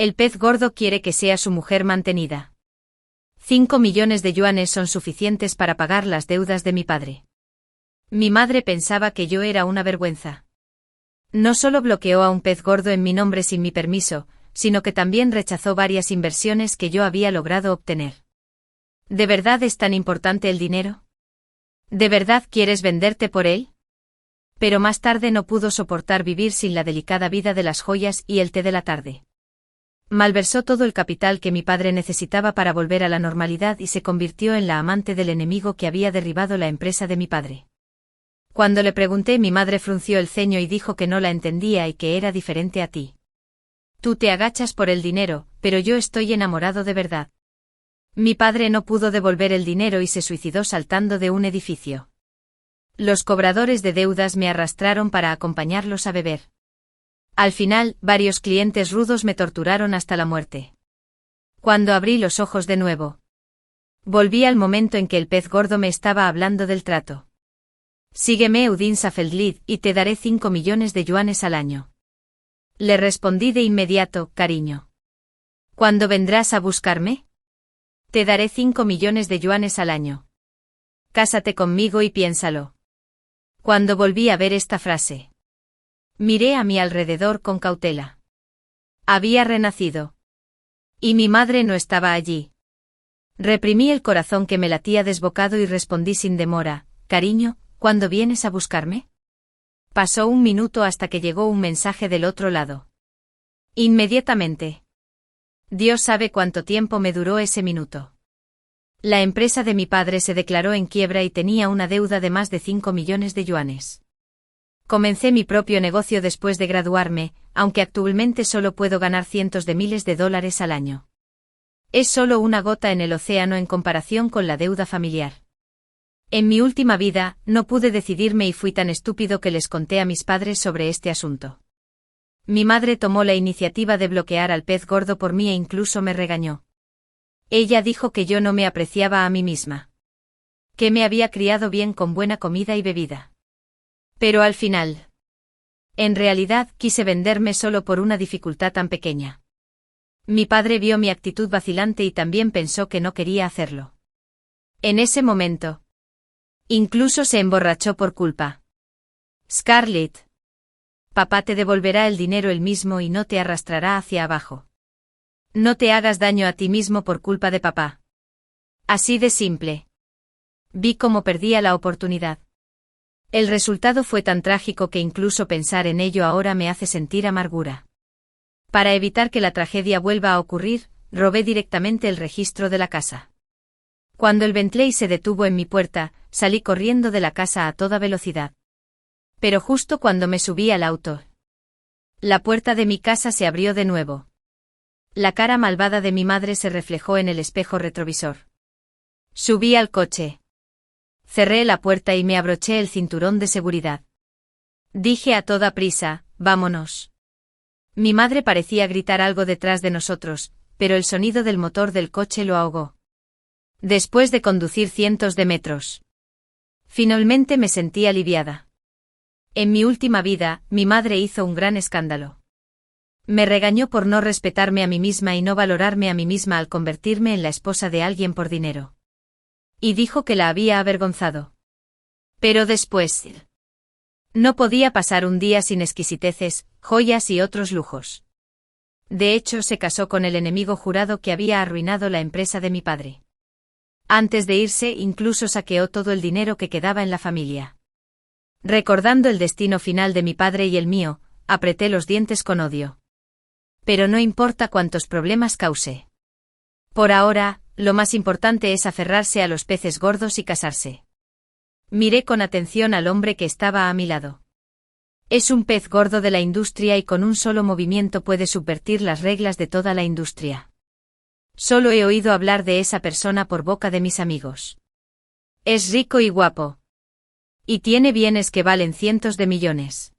El pez gordo quiere que sea su mujer mantenida. 5 millones de yuanes son suficientes para pagar las deudas de mi padre. Mi madre pensaba que yo era una vergüenza. No solo bloqueó a un pez gordo en mi nombre sin mi permiso, sino que también rechazó varias inversiones que yo había logrado obtener. ¿De verdad es tan importante el dinero? ¿De verdad quieres venderte por él? Pero más tarde no pudo soportar vivir sin la delicada vida de las joyas y el té de la tarde. Malversó todo el capital que mi padre necesitaba para volver a la normalidad y se convirtió en la amante del enemigo que había derribado la empresa de mi padre. Cuando le pregunté, mi madre frunció el ceño y dijo que no la entendía y que era diferente a ti. Tú te agachas por el dinero, pero yo estoy enamorado de verdad. Mi padre no pudo devolver el dinero y se suicidó saltando de un edificio. Los cobradores de deudas me arrastraron para acompañarlos a beber. Al final, varios clientes rudos me torturaron hasta la muerte. Cuando abrí los ojos de nuevo, volví al momento en que el pez gordo me estaba hablando del trato. Sígueme Udin Safeldlid y te daré 5 millones de yuanes al año. Le respondí de inmediato, cariño. ¿Cuándo vendrás a buscarme? Te daré 5 millones de yuanes al año. Cásate conmigo y piénsalo. Cuando volví a ver esta frase, miré a mi alrededor con cautela. Había renacido. Y mi madre no estaba allí. Reprimí el corazón que me latía desbocado y respondí sin demora, cariño, ¿cuándo vienes a buscarme? Pasó un minuto hasta que llegó un mensaje del otro lado. Inmediatamente. Dios sabe cuánto tiempo me duró ese minuto. La empresa de mi padre se declaró en quiebra y tenía una deuda de más de 5 millones de yuanes. Comencé mi propio negocio después de graduarme, aunque actualmente solo puedo ganar cientos de miles de dólares al año. Es solo una gota en el océano en comparación con la deuda familiar. En mi última vida, no pude decidirme y fui tan estúpido que les conté a mis padres sobre este asunto. Mi madre tomó la iniciativa de bloquear al pez gordo por mí e incluso me regañó. Ella dijo que yo no me apreciaba a mí misma. Que me había criado bien con buena comida y bebida. Pero al final, en realidad quise venderme solo por una dificultad tan pequeña. Mi padre vio mi actitud vacilante y también pensó que no quería hacerlo. En ese momento, incluso se emborrachó por culpa. Scarlett. Papá te devolverá el dinero él mismo y no te arrastrará hacia abajo. No te hagas daño a ti mismo por culpa de papá. Así de simple. Vi cómo perdía la oportunidad. El resultado fue tan trágico que incluso pensar en ello ahora me hace sentir amargura. Para evitar que la tragedia vuelva a ocurrir, robé directamente el registro de la casa. Cuando el Bentley se detuvo en mi puerta, salí corriendo de la casa a toda velocidad. Pero justo cuando me subí al auto, la puerta de mi casa se abrió de nuevo. La cara malvada de mi madre se reflejó en el espejo retrovisor. Subí al coche. Cerré la puerta y me abroché el cinturón de seguridad. Dije a toda prisa, vámonos. Mi madre parecía gritar algo detrás de nosotros, pero el sonido del motor del coche lo ahogó. Después de conducir cientos de metros, finalmente me sentí aliviada. En mi última vida, mi madre hizo un gran escándalo. Me regañó por no respetarme a mí misma y no valorarme a mí misma al convertirme en la esposa de alguien por dinero. Y dijo que la había avergonzado. Pero después, no podía pasar un día sin exquisiteces, joyas y otros lujos. De hecho, se casó con el enemigo jurado que había arruinado la empresa de mi padre. Antes de irse, incluso saqueó todo el dinero que quedaba en la familia. Recordando el destino final de mi padre y el mío, apreté los dientes con odio. Pero no importa cuántos problemas cause. Por ahora, lo más importante es aferrarse a los peces gordos y casarse. Miré con atención al hombre que estaba a mi lado. Es un pez gordo de la industria y con un solo movimiento puede subvertir las reglas de toda la industria. Solo he oído hablar de esa persona por boca de mis amigos. Es rico y guapo. Y tiene bienes que valen cientos de millones.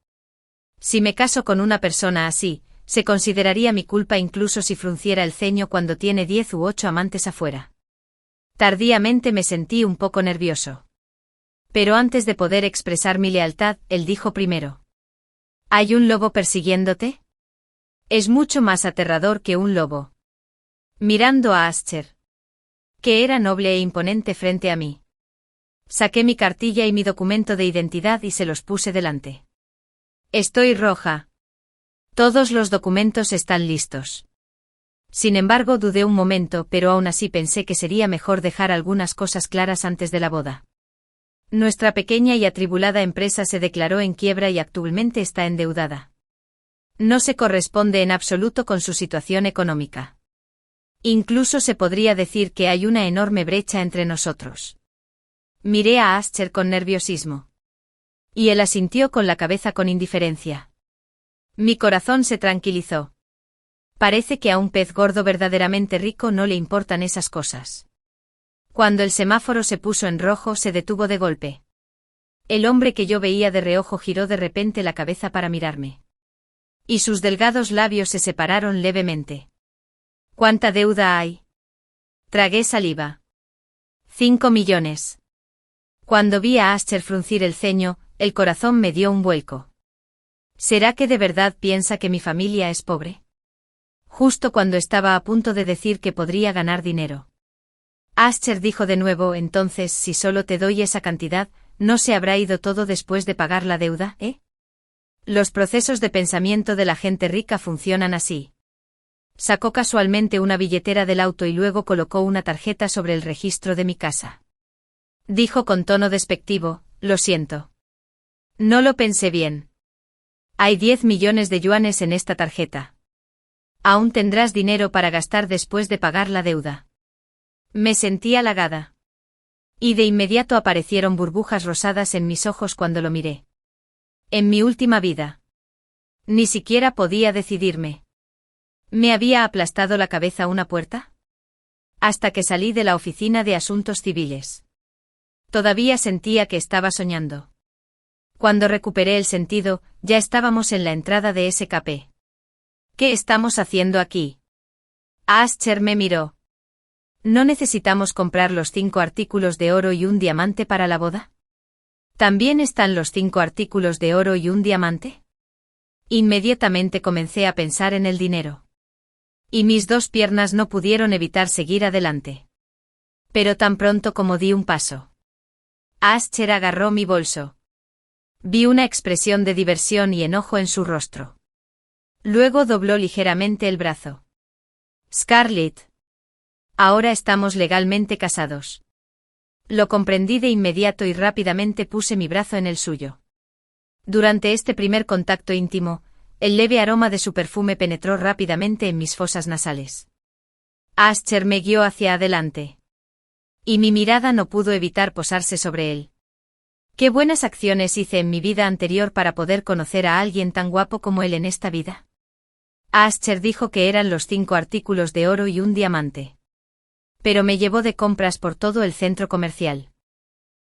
Si me caso con una persona así, se consideraría mi culpa incluso si frunciera el ceño cuando tiene 10 u 8 amantes afuera. Tardíamente me sentí un poco nervioso. Pero antes de poder expresar mi lealtad, él dijo primero. ¿Hay un lobo persiguiéndote? Es mucho más aterrador que un lobo. Mirando a Ascher, que era noble e imponente frente a mí. Saqué mi cartilla y mi documento de identidad y se los puse delante. Estoy roja. Todos los documentos están listos. Sin embargo, dudé un momento, pero aún así pensé que sería mejor dejar algunas cosas claras antes de la boda. Nuestra pequeña y atribulada empresa se declaró en quiebra y actualmente está endeudada. No se corresponde en absoluto con su situación económica. Incluso se podría decir que hay una enorme brecha entre nosotros. Miré a Ascher con nerviosismo. Y él asintió con la cabeza con indiferencia. Mi corazón se tranquilizó. Parece que a un pez gordo verdaderamente rico no le importan esas cosas. Cuando el semáforo se puso en rojo, se detuvo de golpe. El hombre que yo veía de reojo giró de repente la cabeza para mirarme. Y sus delgados labios se separaron levemente. ¿Cuánta deuda hay? Tragué saliva. 5 millones. Cuando vi a Ascher fruncir el ceño, el corazón me dio un vuelco. ¿Será que de verdad piensa que mi familia es pobre? Justo cuando estaba a punto de decir que podría ganar dinero. Ascher dijo de nuevo: entonces, si solo te doy esa cantidad, ¿no se habrá ido todo después de pagar la deuda, Los procesos de pensamiento de la gente rica funcionan así. Sacó casualmente una billetera del auto y luego colocó una tarjeta sobre el registro de mi casa. Dijo con tono despectivo: lo siento. No lo pensé bien. Hay 10 millones de yuanes en esta tarjeta. Aún tendrás dinero para gastar después de pagar la deuda. Me sentí halagada. Y de inmediato aparecieron burbujas rosadas en mis ojos cuando lo miré. En mi última vida. Ni siquiera podía decidirme. ¿Me había aplastado la cabeza una puerta? Hasta que salí de la oficina de asuntos civiles. Todavía sentía que estaba soñando. Cuando recuperé el sentido, ya estábamos en la entrada de SKP. ¿Qué estamos haciendo aquí? Ascher me miró. ¿No necesitamos comprar los 5 artículos de oro y un diamante para la boda? ¿También están los 5 artículos de oro y un diamante? Inmediatamente comencé a pensar en el dinero. Y mis 2 piernas no pudieron evitar seguir adelante. Pero tan pronto como di un paso, Ascher agarró mi bolso. Vi una expresión de diversión y enojo en su rostro. Luego dobló ligeramente el brazo. Scarlett. Ahora estamos legalmente casados. Lo comprendí de inmediato y rápidamente puse mi brazo en el suyo. Durante este primer contacto íntimo, el leve aroma de su perfume penetró rápidamente en mis fosas nasales. Ascher me guió hacia adelante. Y mi mirada no pudo evitar posarse sobre él. ¿Qué buenas acciones hice en mi vida anterior para poder conocer a alguien tan guapo como él en esta vida? Ascher dijo que eran los 5 artículos de oro y un diamante. Pero me llevó de compras por todo el centro comercial.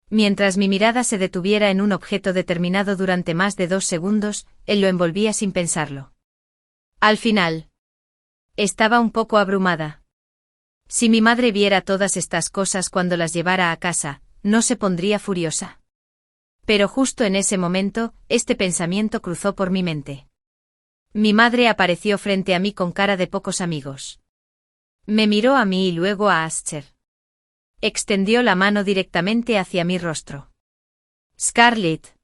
Mientras mi mirada se detuviera en un objeto determinado durante más de 2 segundos, él lo envolvía sin pensarlo. Al final, estaba un poco abrumada. Si mi madre viera todas estas cosas cuando las llevara a casa, ¿no se pondría furiosa? Pero justo en ese momento, este pensamiento cruzó por mi mente. Mi madre apareció frente a mí con cara de pocos amigos. Me miró a mí y luego a Ascher. Extendió la mano directamente hacia mi rostro. Scarlett.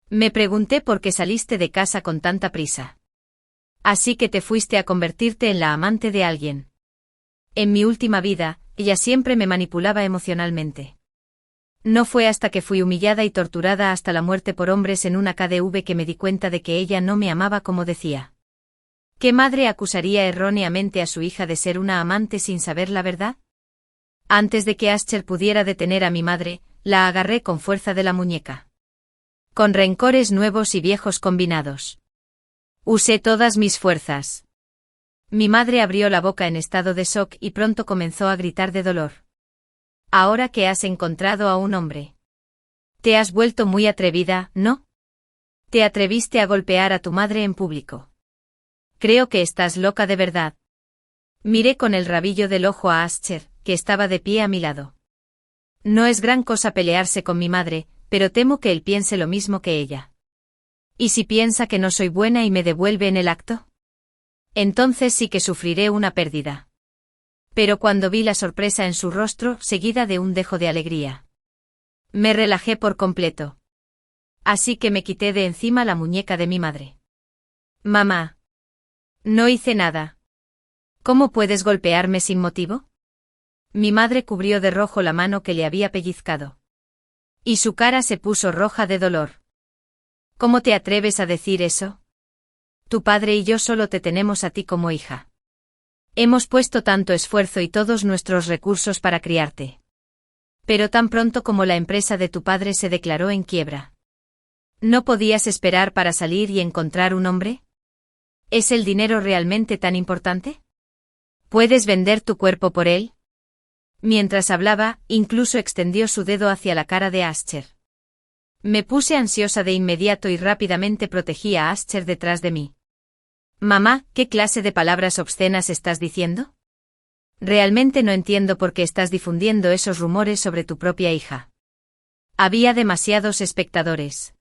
Me pregunté por qué saliste de casa con tanta prisa. Así que te fuiste a convertirte en la amante de alguien. En mi última vida, ella siempre me manipulaba emocionalmente. No fue hasta que fui humillada y torturada hasta la muerte por hombres en una KDV que me di cuenta de que ella no me amaba como decía. ¿Qué madre acusaría erróneamente a su hija de ser una amante sin saber la verdad? Antes de que Ascher pudiera detener a mi madre, la agarré con fuerza de la muñeca. Con rencores nuevos y viejos combinados. Usé todas mis fuerzas. Mi madre abrió la boca en estado de shock y pronto comenzó a gritar de dolor. Ahora que has encontrado a un hombre. Te has vuelto muy atrevida, ¿no? Te atreviste a golpear a tu madre en público. Creo que estás loca de verdad. Miré con el rabillo del ojo a Ascher, que estaba de pie a mi lado. No es gran cosa pelearse con mi madre, pero temo que él piense lo mismo que ella. ¿Y si piensa que no soy buena y me devuelve en el acto? Entonces sí que sufriré una pérdida. Pero cuando vi la sorpresa en su rostro, seguida de un dejo de alegría, me relajé por completo. Así que me quité de encima la muñeca de mi madre. Mamá. No hice nada. ¿Cómo puedes golpearme sin motivo? Mi madre cubrió de rojo la mano que le había pellizcado. Y su cara se puso roja de dolor. ¿Cómo te atreves a decir eso? Tu padre y yo solo te tenemos a ti como hija. Hemos puesto tanto esfuerzo y todos nuestros recursos para criarte. Pero tan pronto como la empresa de tu padre se declaró en quiebra, ¿no podías esperar para salir y encontrar un hombre? ¿Es el dinero realmente tan importante? ¿Puedes vender tu cuerpo por él? Mientras hablaba, incluso extendió su dedo hacia la cara de Ascher. Me puse ansiosa de inmediato y rápidamente protegí a Ascher detrás de mí. Mamá, ¿qué clase de palabras obscenas estás diciendo? Realmente no entiendo por qué estás difundiendo esos rumores sobre tu propia hija. Había demasiados espectadores.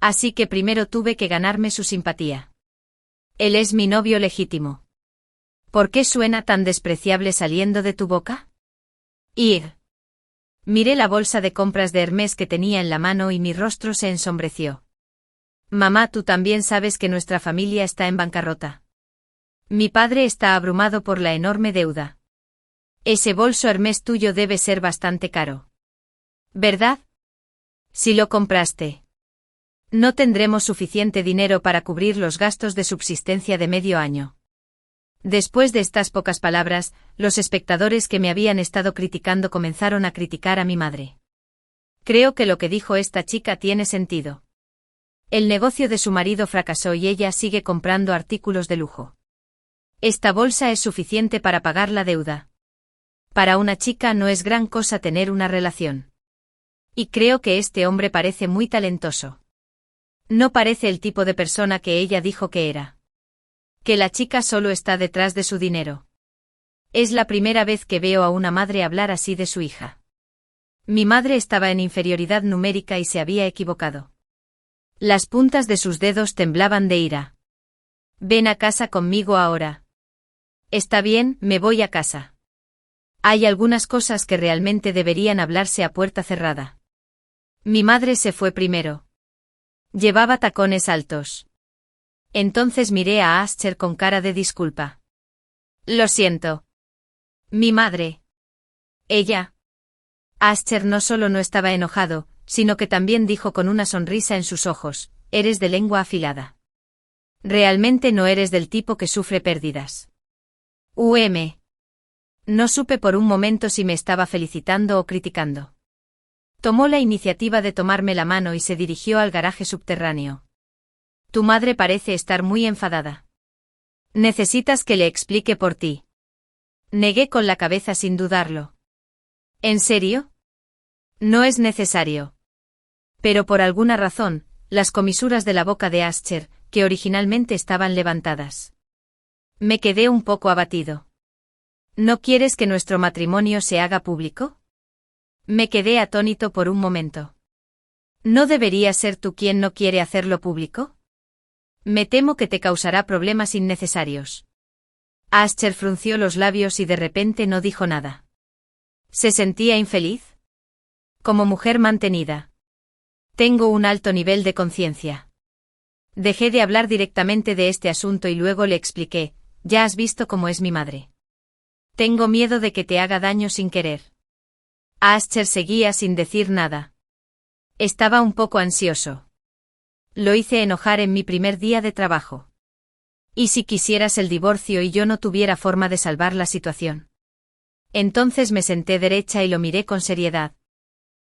Así que primero tuve que ganarme su simpatía. Él es mi novio legítimo. ¿Por qué suena tan despreciable saliendo de tu boca? Ir. Miré la bolsa de compras de Hermès que tenía en la mano y mi rostro se ensombreció. Mamá, tú también sabes que nuestra familia está en bancarrota. Mi padre está abrumado por la enorme deuda. Ese bolso Hermès tuyo debe ser bastante caro. ¿Verdad? Si lo compraste. No tendremos suficiente dinero para cubrir los gastos de subsistencia de medio año. Después de estas pocas palabras, los espectadores que me habían estado criticando comenzaron a criticar a mi madre. Creo que lo que dijo esta chica tiene sentido. El negocio de su marido fracasó y ella sigue comprando artículos de lujo. Esta bolsa es suficiente para pagar la deuda. Para una chica no es gran cosa tener una relación. Y creo que este hombre parece muy talentoso. No parece el tipo de persona que ella dijo que era. Que la chica solo está detrás de su dinero. Es la primera vez que veo a una madre hablar así de su hija. Mi madre estaba en inferioridad numérica y se había equivocado. Las puntas de sus dedos temblaban de ira. Ven a casa conmigo ahora. Está bien, me voy a casa. Hay algunas cosas que realmente deberían hablarse a puerta cerrada. Mi madre se fue primero. Llevaba tacones altos. Entonces miré a Ascher con cara de disculpa. Lo siento. Mi madre. Ella. Ascher no solo no estaba enojado, sino que también dijo con una sonrisa en sus ojos, eres de lengua afilada. Realmente no eres del tipo que sufre pérdidas. No supe por un momento si me estaba felicitando o criticando. Tomó la iniciativa de tomarme la mano y se dirigió al garaje subterráneo. Tu madre parece estar muy enfadada. Necesitas que le explique por ti. Negué con la cabeza sin dudarlo. ¿En serio? No es necesario. Pero por alguna razón, las comisuras de la boca de Ascher, que originalmente estaban levantadas. Me quedé un poco abatido. ¿No quieres que nuestro matrimonio se haga público? Me quedé atónito por un momento. ¿No debería ser tú quien no quiere hacerlo público? Me temo que te causará problemas innecesarios. Ascher frunció los labios y de repente no dijo nada. ¿Se sentía infeliz? Como mujer mantenida. Tengo un alto nivel de conciencia. Dejé de hablar directamente de este asunto y luego le expliqué, ya has visto cómo es mi madre. Tengo miedo de que te haga daño sin querer. Ascher seguía sin decir nada. Estaba un poco ansioso. Lo hice enojar en mi primer día de trabajo. ¿Y si quisieras el divorcio y yo no tuviera forma de salvar la situación? Entonces me senté derecha y lo miré con seriedad.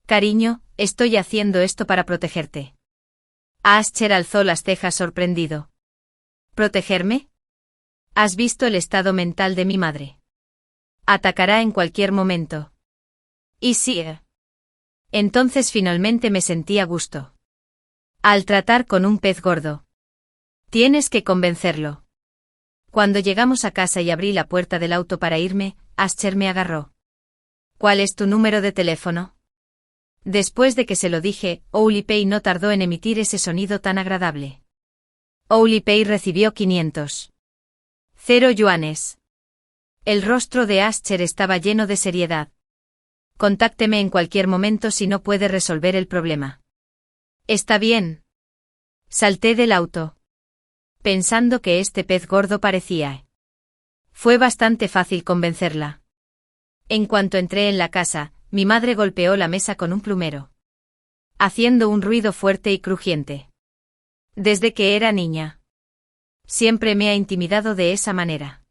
Cariño, estoy haciendo esto para protegerte. Ascher alzó las cejas sorprendido. ¿Protegerme? ¿Has visto el estado mental de mi madre? Atacará en cualquier momento. ¿Y sí? Entonces finalmente me sentí a gusto. Al tratar con un pez gordo. Tienes que convencerlo. Cuando llegamos a casa y abrí la puerta del auto para irme, Ascher me agarró. ¿Cuál es tu número de teléfono? Después de que se lo dije, Oulipe no tardó en emitir ese sonido tan agradable. Oulipe recibió 500. 0 yuanes. El rostro de Ascher estaba lleno de seriedad. Contácteme en cualquier momento si no puede resolver el problema. Está bien. Salté del auto. Pensando que este pez gordo parecía. Fue bastante fácil convencerla. En cuanto entré en la casa, mi madre golpeó la mesa con un plumero, haciendo un ruido fuerte y crujiente. Desde que era niña, siempre me ha intimidado de esa manera.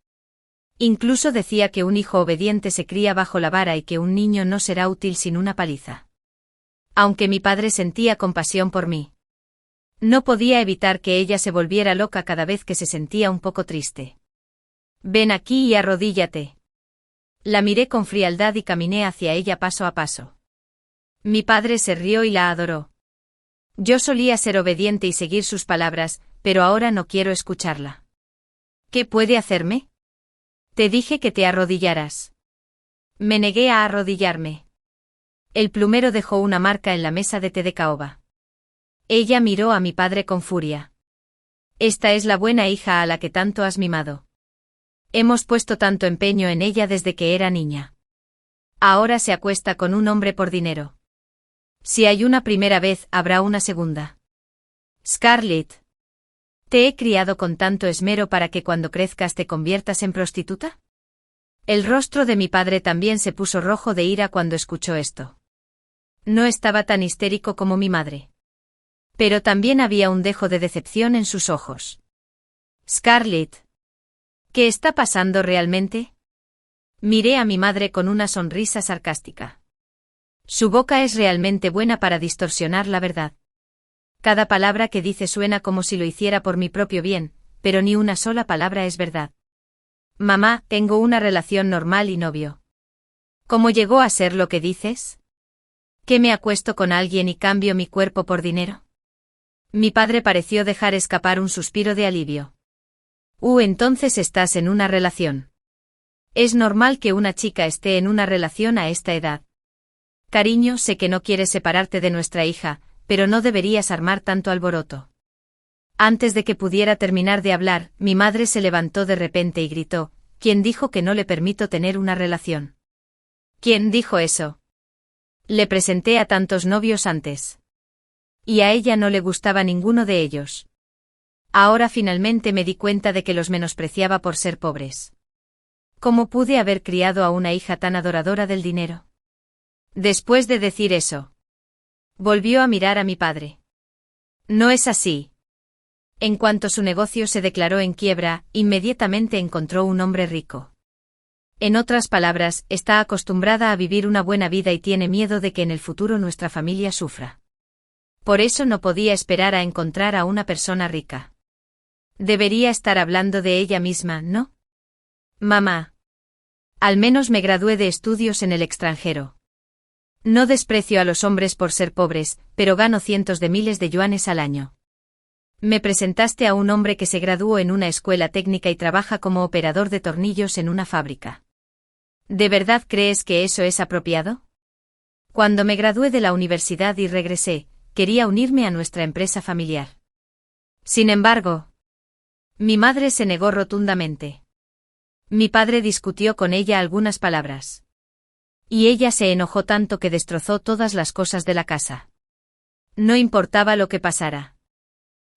Incluso decía que un hijo obediente se cría bajo la vara y que un niño no será útil sin una paliza. Aunque mi padre sentía compasión por mí, no podía evitar que ella se volviera loca cada vez que se sentía un poco triste. Ven aquí y arrodíllate. La miré con frialdad y caminé hacia ella paso a paso. Mi padre se rió y la adoró. Yo solía ser obediente y seguir sus palabras, pero ahora no quiero escucharla. ¿Qué puede hacerme? Te dije que te arrodillaras. Me negué a arrodillarme. El plumero dejó una marca en la mesa de té de caoba. Ella miró a mi padre con furia. Esta es la buena hija a la que tanto has mimado. Hemos puesto tanto empeño en ella desde que era niña. Ahora se acuesta con un hombre por dinero. Si hay una primera vez, habrá una segunda. Scarlett, ¿te he criado con tanto esmero para que cuando crezcas te conviertas en prostituta? El rostro de mi padre también se puso rojo de ira cuando escuchó esto. No estaba tan histérico como mi madre. Pero también había un dejo de decepción en sus ojos. Scarlett, ¿qué está pasando realmente? Miré a mi madre con una sonrisa sarcástica. Su boca es realmente buena para distorsionar la verdad. Cada palabra que dice suena como si lo hiciera por mi propio bien, pero ni una sola palabra es verdad. Mamá, tengo una relación normal y novio. ¿Cómo llegó a ser lo que dices? ¿Que me acuesto con alguien y cambio mi cuerpo por dinero? Mi padre pareció dejar escapar un suspiro de alivio. Entonces estás en una relación. Es normal que una chica esté en una relación a esta edad. Cariño, sé que no quieres separarte de nuestra hija, pero no deberías armar tanto alboroto. Antes de que pudiera terminar de hablar, mi madre se levantó de repente y gritó: ¿Quién dijo que no le permito tener una relación? ¿Quién dijo eso? Le presenté a tantos novios antes. Y a ella no le gustaba ninguno de ellos. Ahora finalmente me di cuenta de que los menospreciaba por ser pobres. ¿Cómo pude haber criado a una hija tan adoradora del dinero? Después de decir eso, volvió a mirar a mi padre. No es así. En cuanto su negocio se declaró en quiebra, inmediatamente encontró un hombre rico. En otras palabras, está acostumbrada a vivir una buena vida y tiene miedo de que en el futuro nuestra familia sufra. Por eso no podía esperar a encontrar a una persona rica. Debería estar hablando de ella misma, ¿no? Mamá. Al menos me gradué de estudios en el extranjero. No desprecio a los hombres por ser pobres, pero gano cientos de miles de yuanes al año. Me presentaste a un hombre que se graduó en una escuela técnica y trabaja como operador de tornillos en una fábrica. ¿De verdad crees que eso es apropiado? Cuando me gradué de la universidad y regresé, quería unirme a nuestra empresa familiar. Sin embargo, mi madre se negó rotundamente. Mi padre discutió con ella algunas palabras. Y ella se enojó tanto que destrozó todas las cosas de la casa. No importaba lo que pasara.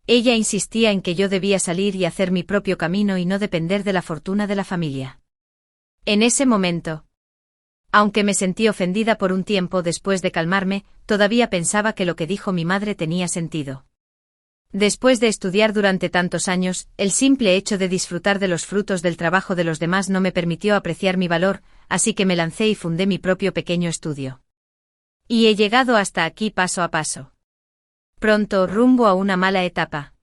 Ella insistía en que yo debía salir y hacer mi propio camino y no depender de la fortuna de la familia. En ese momento, aunque me sentí ofendida por un tiempo después de calmarme, todavía pensaba que lo que dijo mi madre tenía sentido. Después de estudiar durante tantos años, el simple hecho de disfrutar de los frutos del trabajo de los demás no me permitió apreciar mi valor, así que me lancé y fundé mi propio pequeño estudio. Y he llegado hasta aquí paso a paso. Pronto, rumbo a una mala etapa.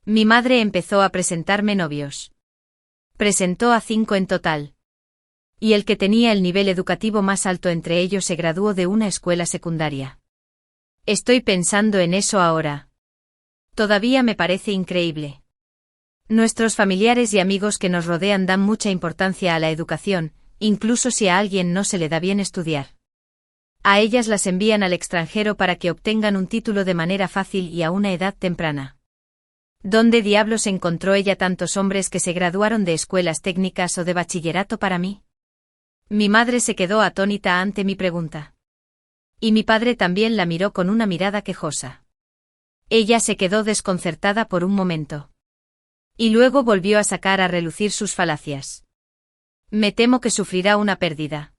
Mi madre empezó a presentarme novios. Presentó a 5 en total. Y el que tenía el nivel educativo más alto entre ellos se graduó de una escuela secundaria. Estoy pensando en eso ahora. Todavía me parece increíble. Nuestros familiares y amigos que nos rodean dan mucha importancia a la educación, incluso si a alguien no se le da bien estudiar. A ellas las envían al extranjero para que obtengan un título de manera fácil y a una edad temprana. ¿Dónde diablos encontró ella tantos hombres que se graduaron de escuelas técnicas o de bachillerato para mí? Mi madre se quedó atónita ante mi pregunta. Y mi padre también la miró con una mirada quejosa. Ella se quedó desconcertada por un momento. Y luego volvió a sacar a relucir sus falacias. Me temo que sufrirá una pérdida.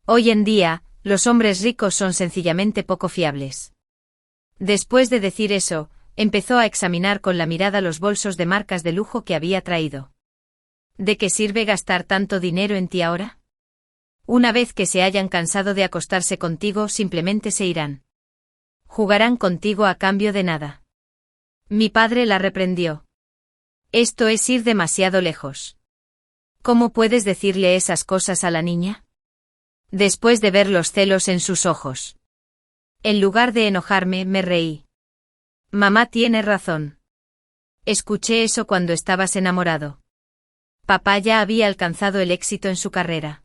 Hoy en día, los hombres ricos son sencillamente poco fiables. Después de decir eso, empezó a examinar con la mirada los bolsos de marcas de lujo que había traído. ¿De qué sirve gastar tanto dinero en ti ahora? Una vez que se hayan cansado de acostarse contigo, simplemente se irán. Jugarán contigo a cambio de nada. Mi padre la reprendió. Esto es ir demasiado lejos. ¿Cómo puedes decirle esas cosas a la niña? Después de ver los celos en sus ojos. En lugar de enojarme, me reí. Mamá tiene razón. Escuché eso cuando estabas enamorado. Papá ya había alcanzado el éxito en su carrera.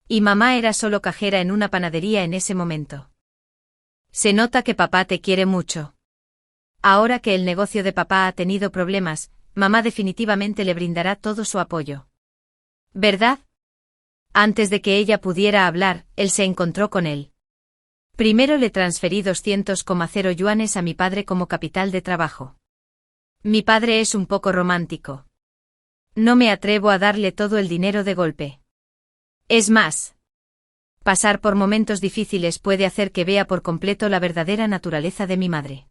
Y mamá era solo cajera en una panadería en ese momento. Se nota que papá te quiere mucho. Ahora que el negocio de papá ha tenido problemas, mamá definitivamente le brindará todo su apoyo. ¿Verdad? Antes de que ella pudiera hablar, él se encontró con él. Primero le transferí 200,0 yuanes a mi padre como capital de trabajo. Mi padre es un poco romántico. No me atrevo a darle todo el dinero de golpe. Es más, pasar por momentos difíciles puede hacer que vea por completo la verdadera naturaleza de mi madre.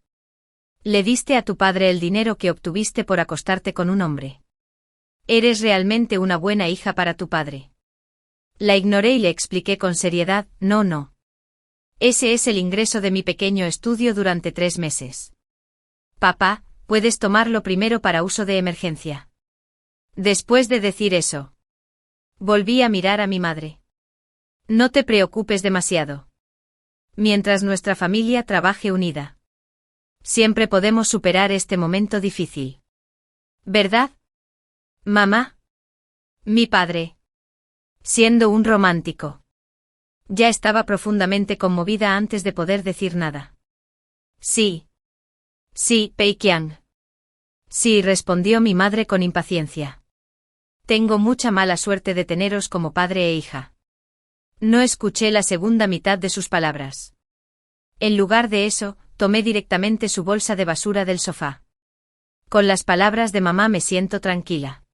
Le diste a tu padre el dinero que obtuviste por acostarte con un hombre. Eres realmente una buena hija para tu padre. La ignoré y le expliqué con seriedad, no. Ese es el ingreso de mi pequeño estudio durante 3 meses. Papá, puedes tomarlo primero para uso de emergencia. Después de decir eso, volví a mirar a mi madre. No te preocupes demasiado. Mientras nuestra familia trabaje unida, siempre podemos superar este momento difícil. ¿Verdad? Mamá. Mi padre. Siendo un romántico. Ya estaba profundamente conmovida antes de poder decir nada. Sí. Sí, Pei Qiang. Sí, respondió mi madre con impaciencia. Tengo mucha mala suerte de teneros como padre e hija. No escuché la segunda mitad de sus palabras. En lugar de eso, tomé directamente su bolsa de basura del sofá. Con las palabras de mamá me siento tranquila.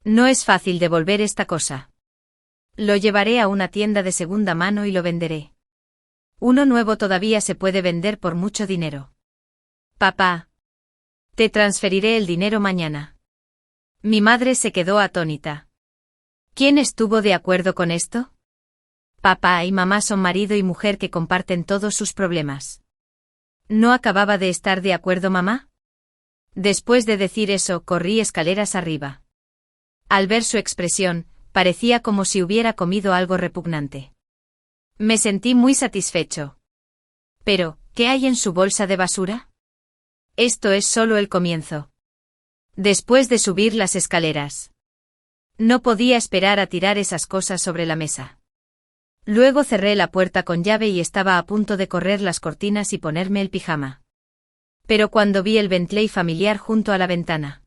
No es fácil devolver esta cosa. Lo llevaré a una tienda de segunda mano y lo venderé. Uno nuevo todavía se puede vender por mucho dinero. Papá. Te transferiré el dinero mañana. Mi madre se quedó atónita. ¿Quién estuvo de acuerdo con esto? Papá y mamá son marido y mujer que comparten todos sus problemas. ¿No acababa de estar de acuerdo mamá? Después de decir eso, corrí escaleras arriba. Al ver su expresión, parecía como si hubiera comido algo repugnante. Me sentí muy satisfecho. Pero, ¿qué hay en su bolsa de basura? Esto es solo el comienzo. Después de subir las escaleras, no podía esperar a tirar esas cosas sobre la mesa. Luego cerré la puerta con llave y estaba a punto de correr las cortinas y ponerme el pijama. Pero cuando vi el Bentley familiar junto a la ventana,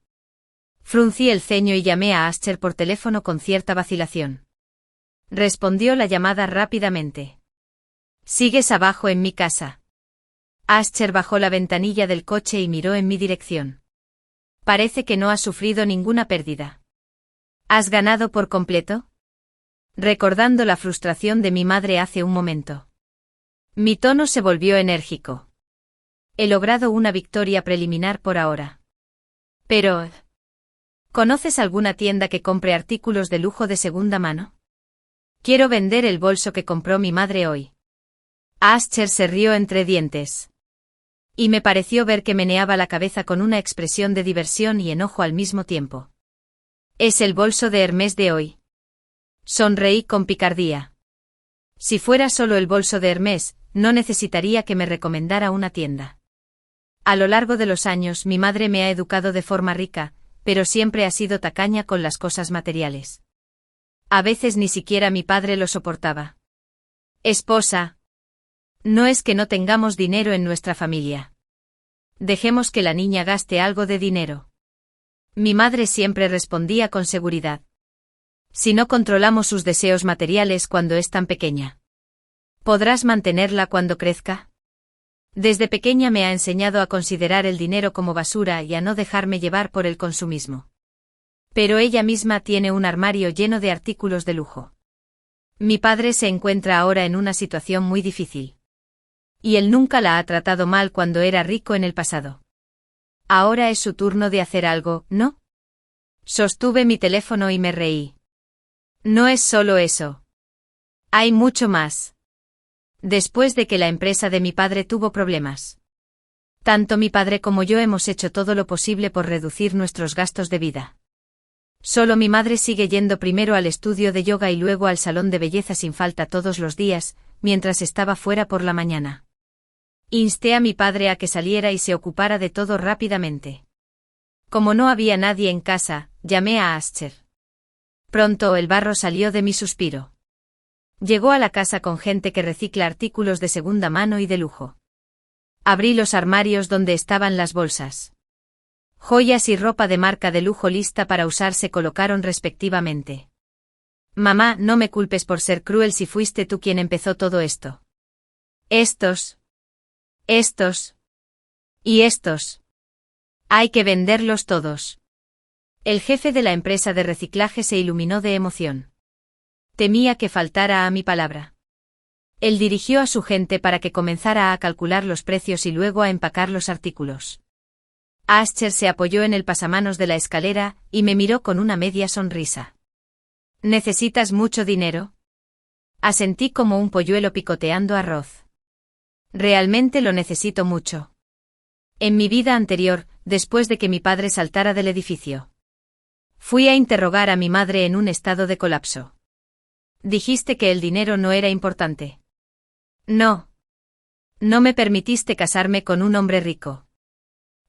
fruncí el ceño y llamé a Ascher por teléfono con cierta vacilación. Respondió la llamada rápidamente. ¿Sigues abajo en mi casa? Ascher bajó la ventanilla del coche y miró en mi dirección. Parece que no has sufrido ninguna pérdida. ¿Has ganado por completo? Recordando la frustración de mi madre hace un momento. Mi tono se volvió enérgico. He logrado una victoria preliminar por ahora. Pero, ¿conoces alguna tienda que compre artículos de lujo de segunda mano? Quiero vender el bolso que compró mi madre hoy. Ascher se rió entre dientes. Y me pareció ver que meneaba la cabeza con una expresión de diversión y enojo al mismo tiempo. Es el bolso de Hermès de hoy. Sonreí con picardía. Si fuera solo el bolso de Hermès, no necesitaría que me recomendara una tienda. A lo largo de los años mi madre me ha educado de forma rica, pero siempre ha sido tacaña con las cosas materiales. A veces ni siquiera mi padre lo soportaba. Esposa. No es que no tengamos dinero en nuestra familia. Dejemos que la niña gaste algo de dinero. Mi madre siempre respondía con seguridad. Si no controlamos sus deseos materiales cuando es tan pequeña, ¿podrás mantenerla cuando crezca? Desde pequeña me ha enseñado a considerar el dinero como basura y a no dejarme llevar por el consumismo. Pero ella misma tiene un armario lleno de artículos de lujo. Mi padre se encuentra ahora en una situación muy difícil. Y él nunca la ha tratado mal cuando era rico en el pasado. Ahora es su turno de hacer algo, ¿no? Sostuve mi teléfono y me reí. No es solo eso. Hay mucho más. Después de que la empresa de mi padre tuvo problemas. Tanto mi padre como yo hemos hecho todo lo posible por reducir nuestros gastos de vida. Solo mi madre sigue yendo primero al estudio de yoga y luego al salón de belleza sin falta todos los días, mientras estaba fuera por la mañana. Insté a mi padre a que saliera y se ocupara de todo rápidamente. Como no había nadie en casa, llamé a Ascher. Pronto el barro salió de mi suspiro. Llegó a la casa con gente que recicla artículos de segunda mano y de lujo. Abrí los armarios donde estaban las bolsas. Joyas y ropa de marca de lujo lista para usar se colocaron respectivamente. Mamá, no me culpes por ser cruel si fuiste tú quien empezó todo esto. Estos. Y estos. Hay que venderlos todos. El jefe de la empresa de reciclaje se iluminó de emoción. Temía que faltara a mi palabra. Él dirigió a su gente para que comenzara a calcular los precios y luego a empacar los artículos. Ascher se apoyó en el pasamanos de la escalera y me miró con una media sonrisa. ¿Necesitas mucho dinero? Asentí como un polluelo picoteando arroz. Realmente lo necesito mucho. En mi vida anterior, después de que mi padre saltara del edificio, fui a interrogar a mi madre en un estado de colapso. Dijiste que el dinero no era importante. No. No me permitiste casarme con un hombre rico.